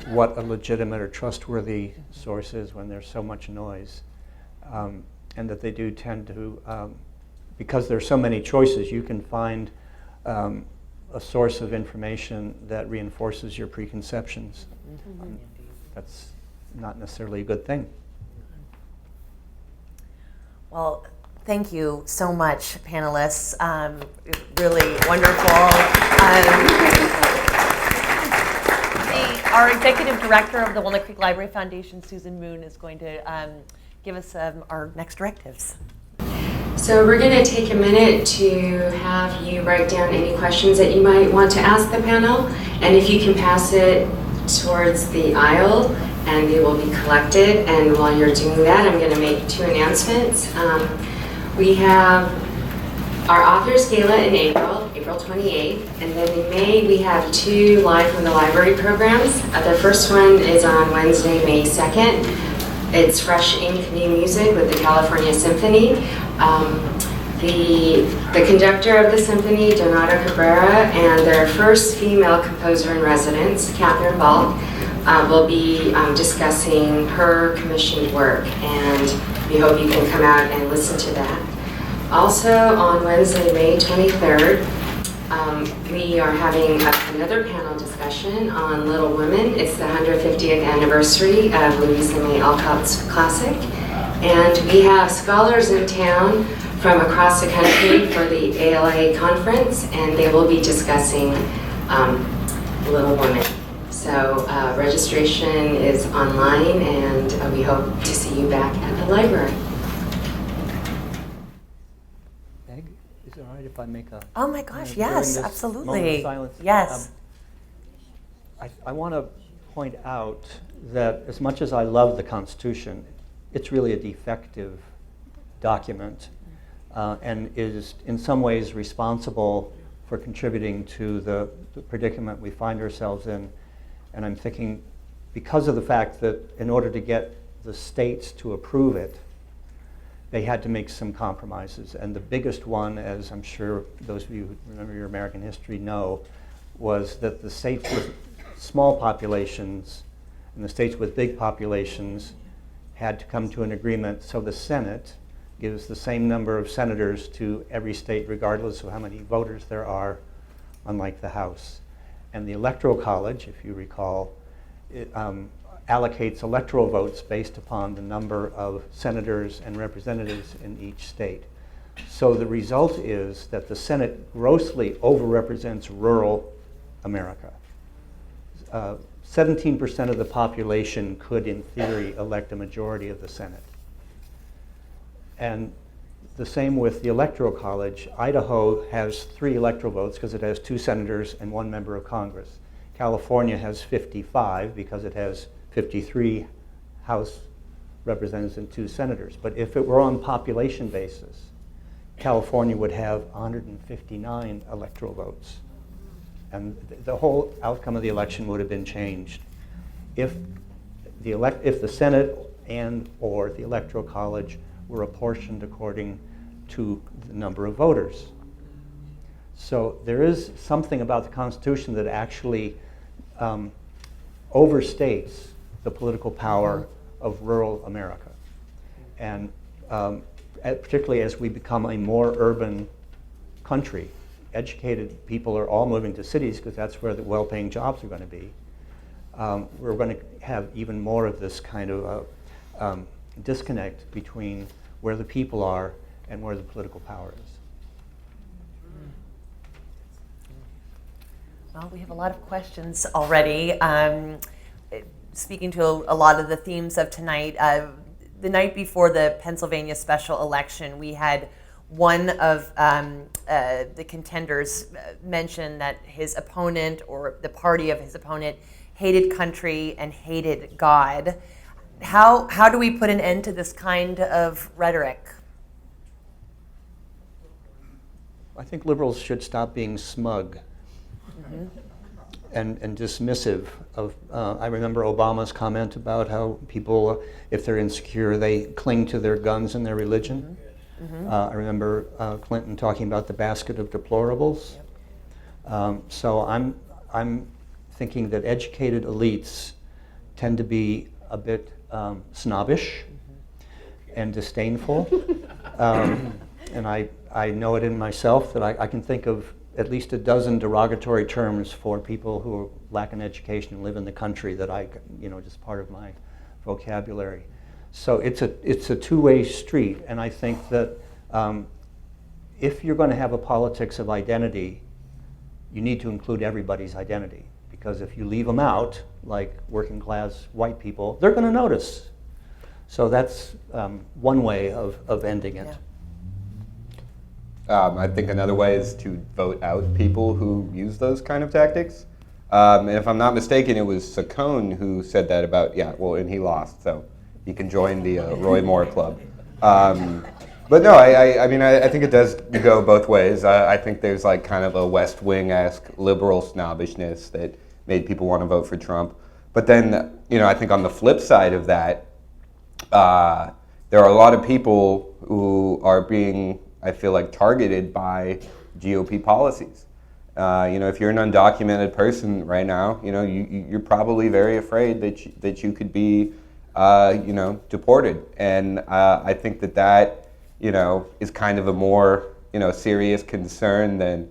what a legitimate or trustworthy source is when there's so much noise. And that they do tend to, because there's so many choices, you can find a source of information that reinforces your preconceptions. That's not necessarily a good thing. Well, thank you so much, panelists. Really wonderful. Our executive director of the Walnut Creek Library Foundation, Susan Moon, is going to give us our next directives. So we're going to take a minute to have you write down any questions that you might want to ask the panel, and if you can pass it towards the aisle, and they will be collected. And while you're doing that, I'm going to make 2 announcements. We have our Authors Gala in April 28th, and then in May we have 2 Live from the Library programs. The first one is on Wednesday, May 2nd. It's Fresh Ink New Music with the California Symphony. The conductor of the symphony, Donato Cabrera, and their first female composer in residence, Catherine Balk, will be discussing her commissioned work, and we hope you can come out and listen to that. Also on Wednesday, May 23rd, we are having another panel discussion on Little Women. It's the 150th anniversary of Louisa May Alcott's classic, and we have scholars in town from across the country for the ALA conference, and they will be discussing Little Women. So registration is online, and we hope to see you back at the library. Meg, is it all right if I make a... Oh my gosh, yes, absolutely. Moment of silence? Yes. I want to point out that as much as I love the Constitution, it's really a defective document and is in some ways responsible for contributing to the predicament we find ourselves in. And I'm thinking, because of the fact that in order to get the states to approve it, they had to make some compromises. And the biggest one, as I'm sure those of you who remember your American history know, was that the states with small populations and the states with big populations had to come to an agreement so the Senate gives the same number of senators to every state regardless of how many voters there are, unlike the House. And the Electoral College, if you recall, it allocates electoral votes based upon the number of senators and representatives in each state. So the result is that the Senate grossly overrepresents rural America. 17% of the population could, in theory, elect a majority of the Senate. And the same with the Electoral College. Idaho has 3 electoral votes because it has 2 senators and 1 member of Congress. California has 55 because it has 53 House representatives and 2 senators. But if it were on population basis, California would have 159 electoral votes And the whole outcome of the election would have been changed if the Senate and or the Electoral College were apportioned according to the number of voters. So there is something about the Constitution that actually overstates the political power of rural America. And particularly as we become a more urban country, educated people are all moving to cities because that's where the well-paying jobs are going to be. We're going to have even more of this kind of disconnect between where the people are and where the political power is. Well, we have a lot of questions already. Speaking to a lot of the themes of tonight, the night before the Pennsylvania special election, we had one of the contenders mention that his opponent, or the party of his opponent, hated country and hated God. How do we put an end to this kind of rhetoric? I think liberals should stop being smug and dismissive of. I remember Obama's comment about how people, if they're insecure, they cling to their guns and their religion. I remember Clinton talking about the basket of deplorables. So I'm thinking that educated elites tend to be a bit snobbish and disdainful. And I know it in myself that I can think of at least a dozen derogatory terms for people who lack an education and live in the country that just part of my vocabulary. So it's a two-way street, and I think that if you're going to have a politics of identity, you need to include everybody's identity, because if you leave them out, like working class white people, they're going to notice. So that's one way of ending it. Yeah. I think another way is to vote out people who use those kind of tactics. And if I'm not mistaken, it was Saccone who said that about, and he lost, so he can join the Roy Moore Club. But no, I think it does go both ways. I think there's like kind of a West Wing-esque liberal snobbishness that made people want to vote for Trump. But then, I think on the flip side of that, there are a lot of people who are being, I feel like, targeted by GOP policies. If you're an undocumented person right now, you're probably very afraid that you could be, deported. And I think that is kind of a more, serious concern than,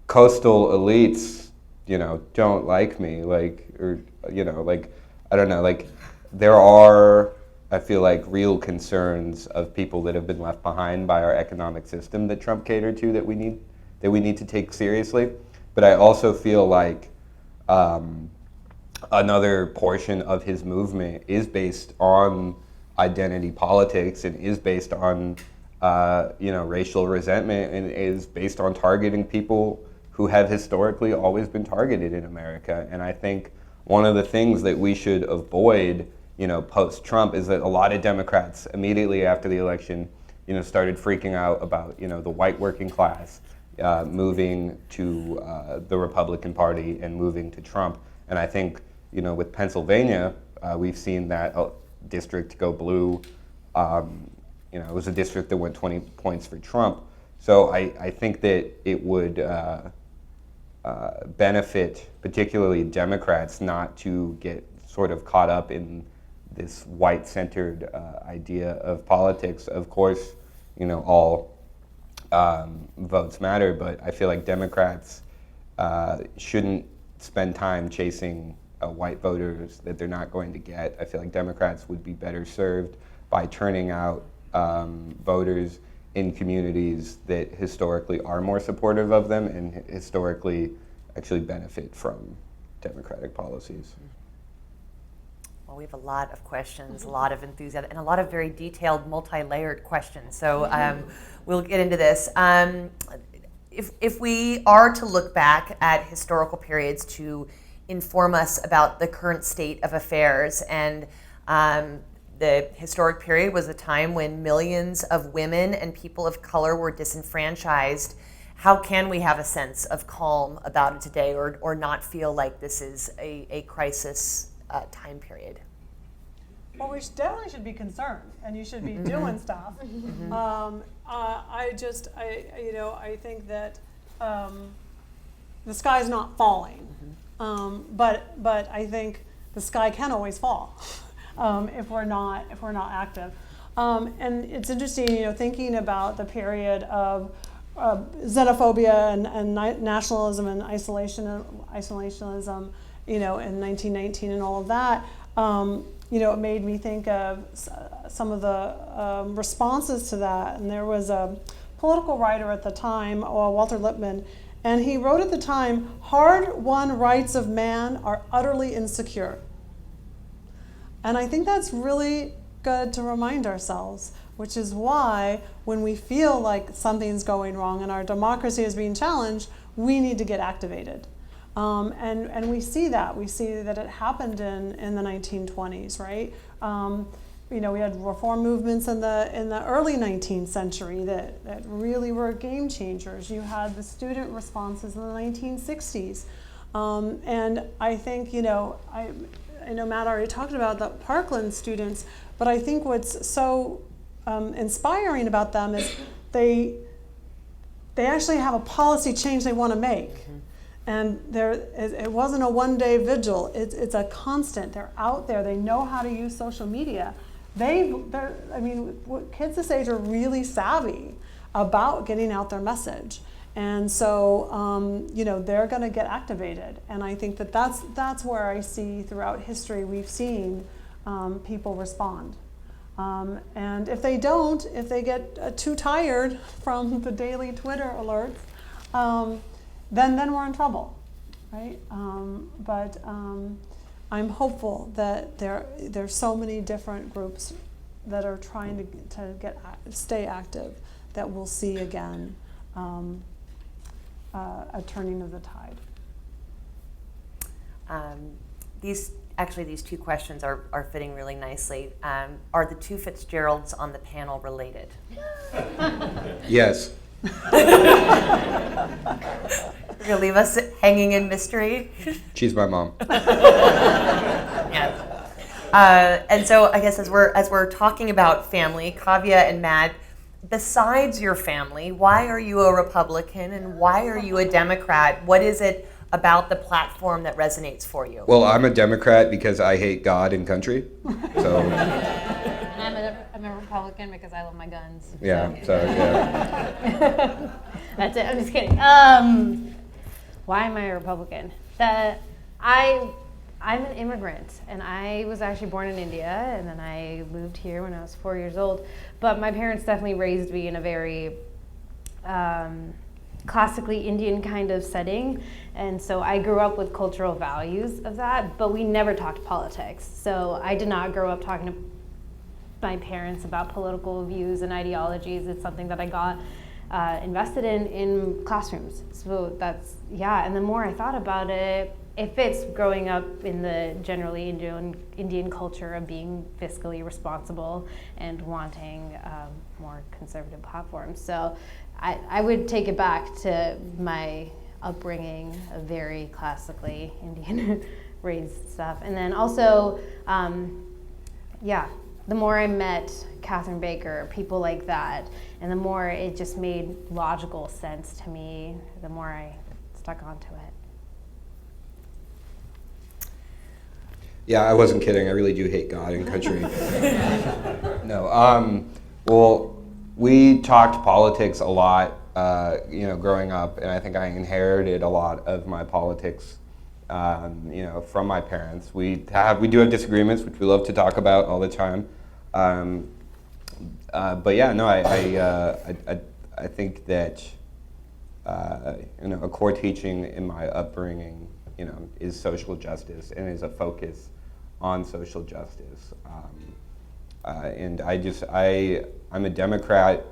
coastal elites, don't like me, I don't know, there are, I feel like, real concerns of people that have been left behind by our economic system that Trump catered to that we need to take seriously. But I also feel like another portion of his movement is based on identity politics and is based on racial resentment and is based on targeting people who have historically always been targeted in America. And I think one of the things that we should avoid post-Trump is that a lot of Democrats immediately after the election, started freaking out about, the white working class moving to the Republican Party and moving to Trump. And I think, with Pennsylvania, we've seen that district go blue. It was a district that went 20 points for Trump. So I think that it would benefit particularly Democrats not to get sort of caught up in this white-centered idea of politics. Of course, all votes matter, but I feel like Democrats shouldn't spend time chasing white voters that they're not going to get. I feel like Democrats would be better served by turning out voters in communities that historically are more supportive of them and historically actually benefit from Democratic policies. Well, we have a lot of questions, a lot of enthusiasm, and a lot of very detailed, multi-layered questions. So we'll get into this. If we are to look back at historical periods to inform us about the current state of affairs, and the historic period was a time when millions of women and people of color were disenfranchised, how can we have a sense of calm about it today, or not feel like this is a crisis time period? Well, we definitely should be concerned, and you should be doing stuff. I think that the sky's not falling, but I think the sky can always fall if we're not active. And it's interesting, thinking about the period of xenophobia and nationalism and isolationism, in 1919 and all of that. It made me think of some of the responses to that. And there was a political writer at the time, Walter Lippmann, and he wrote at the time, "Hard-won rights of man are utterly insecure." And I think that's really good to remind ourselves, which is why when we feel like something's going wrong and our democracy is being challenged, we need to get activated. And we see that. We see that it happened in the 1920s, right? We had reform movements in the early 19th century that really were game changers. You had the student responses in the 1960s. And I think, I know Matt already talked about the Parkland students, but I think what's so inspiring about them is they actually have a policy change they want to make. And it wasn't a one-day vigil. It's a constant. They're out there. They know how to use social media. Kids this age are really savvy about getting out their message. And so, they're going to get activated. And I think that's where I see throughout history we've seen people respond. And if they get too tired from the daily Twitter alerts, then we're in trouble, right? But I'm hopeful that there's so many different groups that are trying to stay active that we'll see again a turning of the tide. These two questions are fitting really nicely. Are the two Fitzgeralds on the panel related? Yes. You're gonna leave us hanging in mystery? She's my mom. Yes. And so I guess as we're talking about family, Kavya and Matt, besides your family, why are you a Republican and why are you a Democrat? What is it about the platform that resonates for you? Well, I'm a Democrat because I hate God and country. So. I'm a Republican because I love my guns. Yeah. So yeah. That's it. I'm just kidding. Why am I a Republican? I'm an immigrant, and I was actually born in India, and then I moved here when I was 4 years old. But my parents definitely raised me in a very classically Indian kind of setting, and so I grew up with cultural values of that, but we never talked politics. So I did not grow up talking to my parents about political views and ideologies. It's something that I got invested in classrooms. So that's, and the more I thought about it, it fits growing up in the generally Indian culture of being fiscally responsible and wanting more conservative platforms. So I would take it back to my upbringing of very classically Indian raised stuff. And then also, the more I met Catherine Baker, people like that, and the more it just made logical sense to me, the more I stuck onto it. Yeah, I wasn't kidding. I really do hate God and country. No. Well, we talked politics a lot, growing up, and I think I inherited a lot of my politics, from my parents. We do have disagreements, which we love to talk about all the time. I think that a core teaching in my upbringing, is social justice and is a focus on social justice. And I'm a Democrat,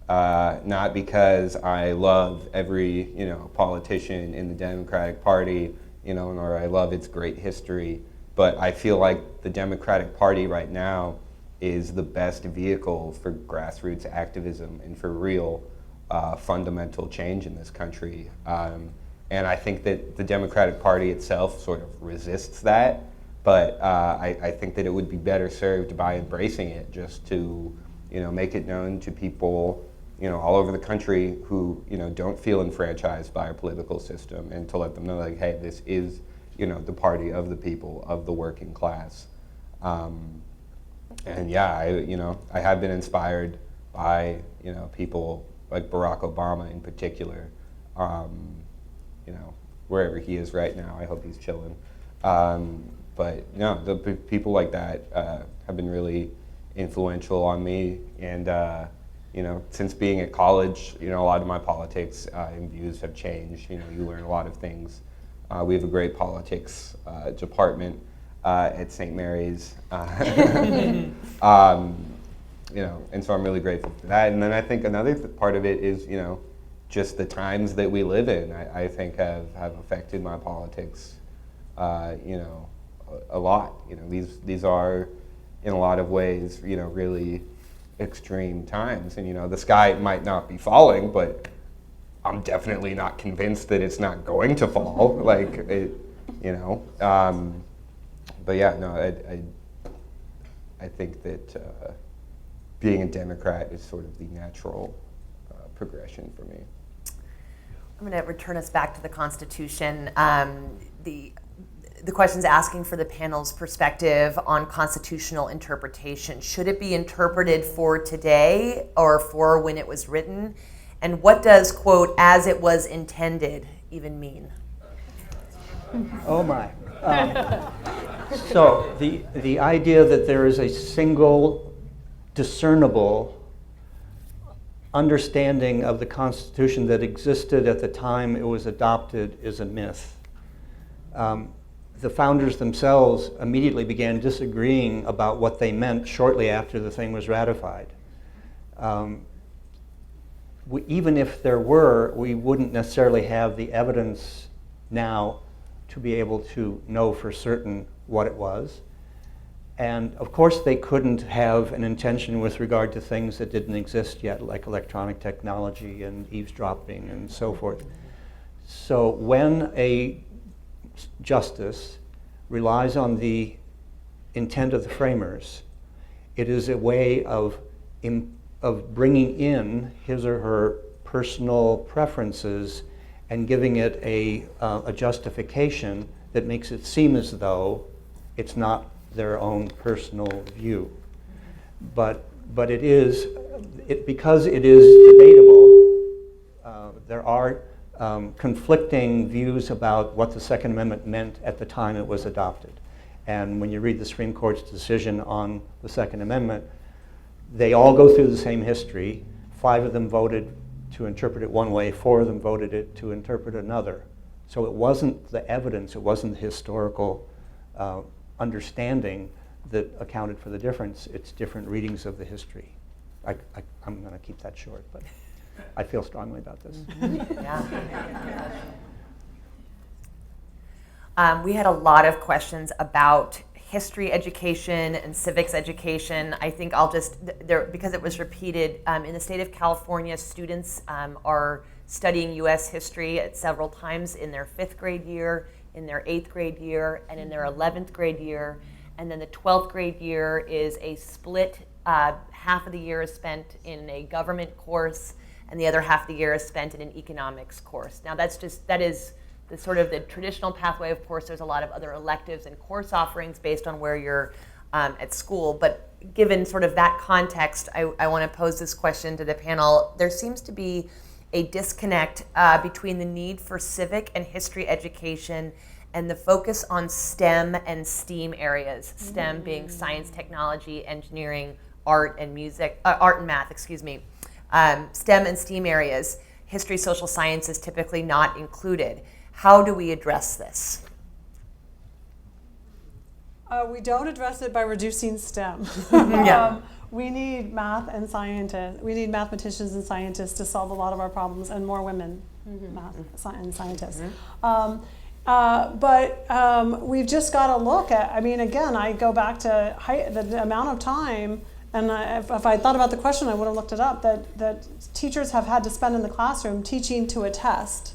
not because I love every, politician in the Democratic Party, nor I love its great history, but I feel like the Democratic Party right now is the best vehicle for grassroots activism and for real fundamental change in this country. And I think that the Democratic Party itself sort of resists that, but I think that it would be better served by embracing it, just to, make it known to people, all over the country who, don't feel enfranchised by our political system, and to let them know, like, hey, this is, the party of the people, of the working class. And yeah, I have been inspired by, people like Barack Obama in particular. Wherever he is right now, I hope he's chilling. But the people like that have been really influential on me. And since being at college, a lot of my politics and views have changed. You learn a lot of things. We have a great politics department at St. Mary's. And so I'm really grateful for that. And then I think another part of it is, just the times that we live in, I think have affected my politics, a lot. These are, in a lot of ways, really extreme times. And, the sky might not be falling, but I'm definitely not convinced that it's not going to fall. Like, it, but yeah, no, I think that being a Democrat is sort of the natural progression for me. I'm going to return us back to the Constitution. The question's asking for the panel's perspective on constitutional interpretation. Should it be interpreted for today or for when it was written? And what does, quote, as it was intended even mean? Oh my. So the idea that there is a single discernible understanding of the Constitution that existed at the time it was adopted is a myth. The founders themselves immediately began disagreeing about what they meant shortly after the thing was ratified. Even if there were, we wouldn't necessarily have the evidence now to be able to know for certain what it was. And of course they couldn't have an intention with regard to things that didn't exist yet, like electronic technology and eavesdropping and so forth. So when a justice relies on the intent of the framers, it is a way of bringing in his or her personal preferences and giving it a justification that makes it seem as though it's not their own personal view. But it is, because it is debatable, there are conflicting views about what the Second Amendment meant at the time it was adopted. And when you read the Supreme Court's decision on the Second Amendment, they all go through the same history. 5 of them voted to interpret it one way, 4 of them voted it to interpret another. So it wasn't the evidence, it wasn't the historical understanding that accounted for the difference. It's different readings of the history. I'm going to keep that short, but I feel strongly about this. Yeah. We had a lot of questions about history education and civics education. I think I'll just, because it was repeated, in the state of California, students are studying U.S. history at several times in their 5th grade year, in their 8th grade year, and in their 11th grade year. And then the 12th grade year is a split. Half of the year is spent in a government course, and the other half of the year is spent in an economics course. Now that is the sort of the traditional pathway. Of course, there's a lot of other electives and course offerings based on where you're at school. But given sort of that context, I want to pose this question to the panel. There seems to be a disconnect between the need for civic and history education and the focus on STEM and STEAM areas. STEM being science, technology, engineering, art and math, STEM and STEAM areas. History, social science is typically not included. How do we address this? We don't address it by reducing STEM. We need math and scientists. We need mathematicians and scientists to solve a lot of our problems, and more women, math and scientists. But we've just got to look at, again, I go back to the amount of time and if I thought about the question, I would have looked it up, that teachers have had to spend in the classroom teaching to a test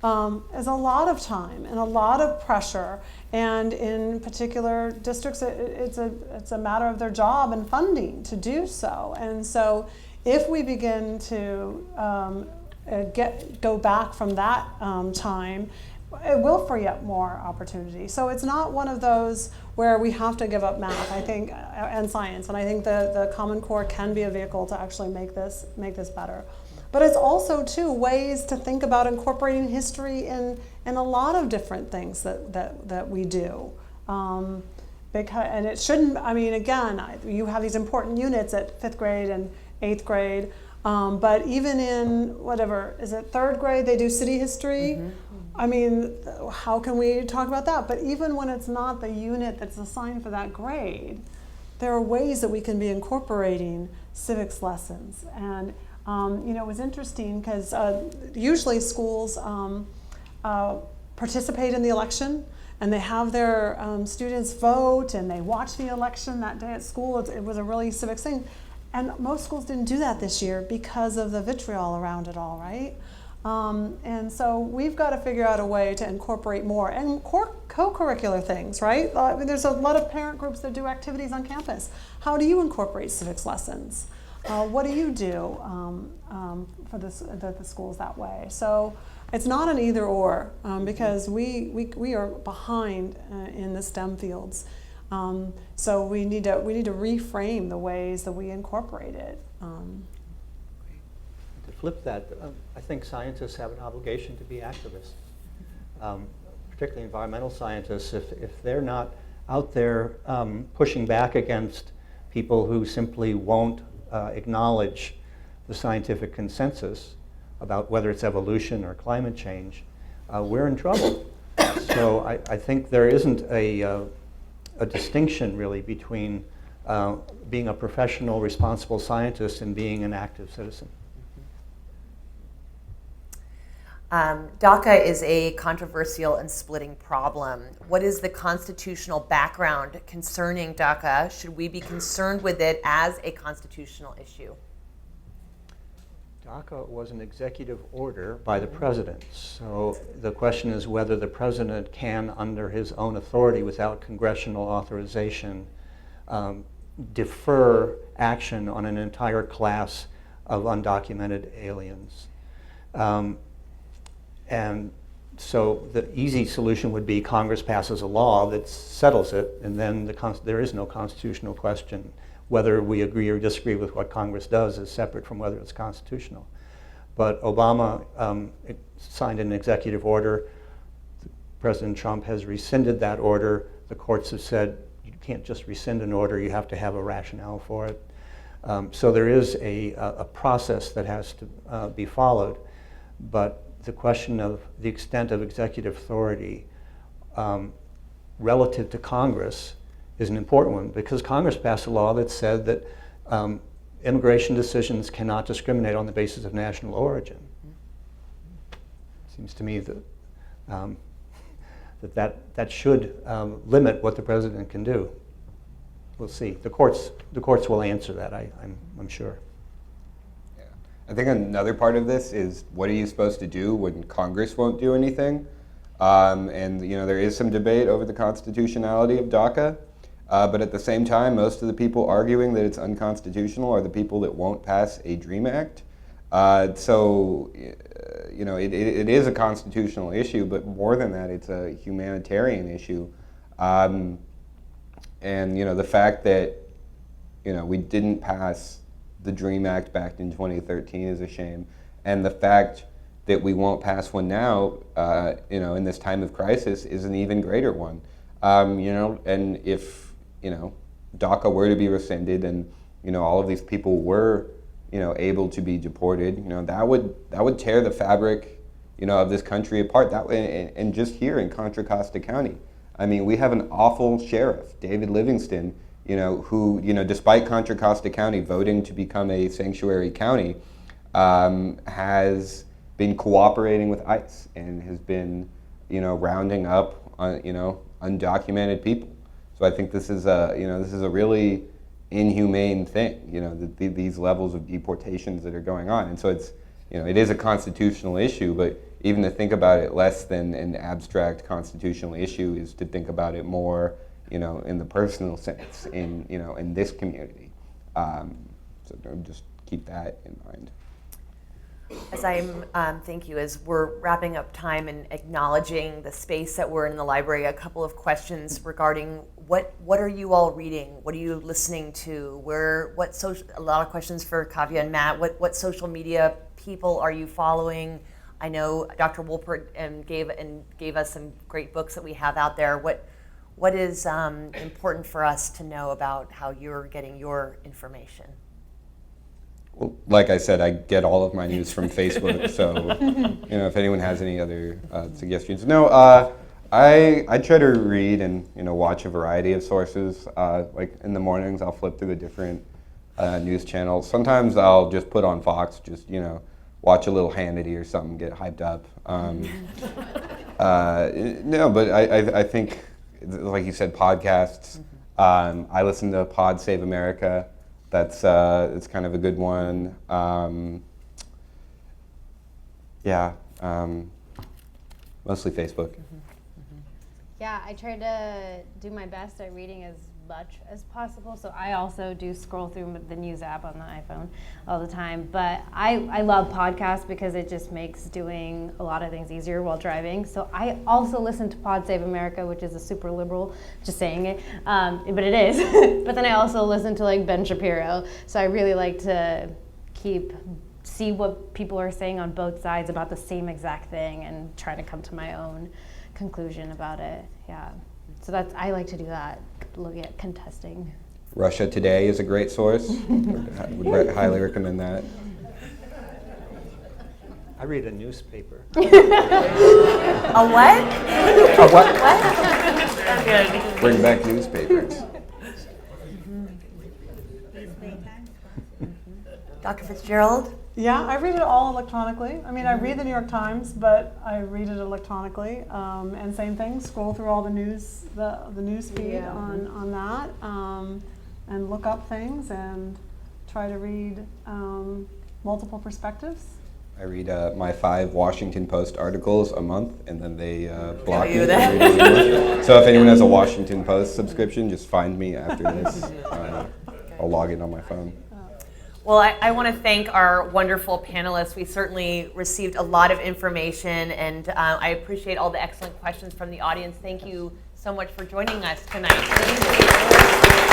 is a lot of time and a lot of pressure. And in particular districts, it's a matter of their job and funding to do so. And so if we begin to go back from that time, it will free up more opportunity. So it's not one of those where we have to give up math, I think, and science. And I think the Common Core can be a vehicle to actually make this better. But it's also, too, ways to think about incorporating history in a lot of different things that we do. And it shouldn't, I mean, again, you have these important units at 5th grade and 8th grade, but even in, whatever, is it 3rd grade, they do city history? Mm-hmm. I mean, how can we talk about that? But even when it's not the unit that's assigned for that grade, there are ways that we can be incorporating civics lessons. And it was interesting because usually schools participate in the election, and they have their students vote, and they watch the election that day at school. It was a really civics thing. And most schools didn't do that this year because of the vitriol around it all, right? And so we've got to figure out a way to incorporate more and co-curricular things, right? I mean, there's a lot of parent groups that do activities on campus. How do you incorporate civics lessons? What do you do for the schools that way? So it's not an either or because we are behind in the STEM fields. So we need to reframe the ways that we incorporate it. To flip that, I think scientists have an obligation to be activists, particularly environmental scientists. If they're not out there pushing back against people who simply won't acknowledge the scientific consensus about whether it's evolution or climate change, we're in trouble. So I think there isn't a distinction really between being a professional, responsible scientist and being an active citizen. DACA is a controversial and splitting problem. What is the constitutional background concerning DACA? Should we be concerned with it as a constitutional issue? DACA was an executive order by the president. So the question is whether the president can, under his own authority, without congressional authorization, defer action on an entire class of undocumented aliens. And so the easy solution would be Congress passes a law that settles it, and then there is no constitutional question. Whether we agree or disagree with what Congress does is separate from whether it's constitutional. But Obama signed an executive order. President Trump has rescinded that order. The courts have said you can't just rescind an order, you have to have a rationale for it. So there is a process that has to be followed. But the question of the extent of executive authority relative to Congress is an important one, because Congress passed a law that said that immigration decisions cannot discriminate on the basis of national origin. It seems to me that that should limit what the president can do. We'll see. The courts will answer that, I'm sure. I think another part of this is, what are you supposed to do when Congress won't do anything? And there is some debate over the constitutionality of DACA, but at the same time, most of the people arguing that it's unconstitutional are the people that won't pass a DREAM Act. So it is a constitutional issue, but more than that, it's a humanitarian issue. And the fact that we didn't pass the DREAM Act back in 2013 is a shame, and the fact that we won't pass one now, in this time of crisis, is an even greater one. And if DACA were to be rescinded, and all of these people were able to be deported, that would tear the fabric of this country apart. That way, and just here in Contra Costa County, I mean, we have an awful sheriff, David Livingston, who, despite Contra Costa County voting to become a sanctuary county, has been cooperating with ICE and has been, rounding up, undocumented people. So I think this is a really, inhumane thing, these levels of deportations that are going on. And so it's, it is a constitutional issue, but even to think about it less than an abstract constitutional issue is to think about it more, in the personal sense, in this community. So just keep that in mind. As thank you, as we're wrapping up time and acknowledging the space that we're in the library, a couple of questions regarding what are you all reading? What are you listening to? A lot of questions for Kavya and Matt. What social media people are you following? I know Dr. Woolpert gave us some great books that we have out there. What is important for us to know about how you're getting your information? Well, like I said, I get all of my news from Facebook, so if anyone has any other suggestions. No, I try to read and watch a variety of sources. Like in the mornings, I'll flip through the different news channels. Sometimes I'll just put on Fox, just watch a little Hannity or something, get hyped up. No, but I think, like you said, podcasts. I listen to Pod Save America. That's it's kind of a good one. Mostly Facebook. Yeah, I try to do my best at reading as much as possible. So I also do scroll through the news app on the iPhone all the time. But I love podcasts because it just makes doing a lot of things easier while driving. So I also listen to Pod Save America, which is a super liberal, just saying it, but it is. But then I also listen to like Ben Shapiro. So I really like to see what people are saying on both sides about the same exact thing and try to come to my own conclusion about it. Yeah. So I like to do that, look at contesting. Russia Today is a great source. Would highly recommend that. I read a newspaper. A what? A what? What? Good. Bring back newspapers. Dr. Fitzgerald? Yeah, I read it all electronically. I mean, I read the New York Times, but I read it electronically. And same thing, scroll through all the news, the news feed on that, and look up things and try to read multiple perspectives. I read my 5 Washington Post articles a month, and then they block me. So if anyone has a Washington Post subscription, just find me after this. I'll log in on my phone. Well, I want to thank our wonderful panelists. We certainly received a lot of information, and I appreciate all the excellent questions from the audience. Thank you so much for joining us tonight.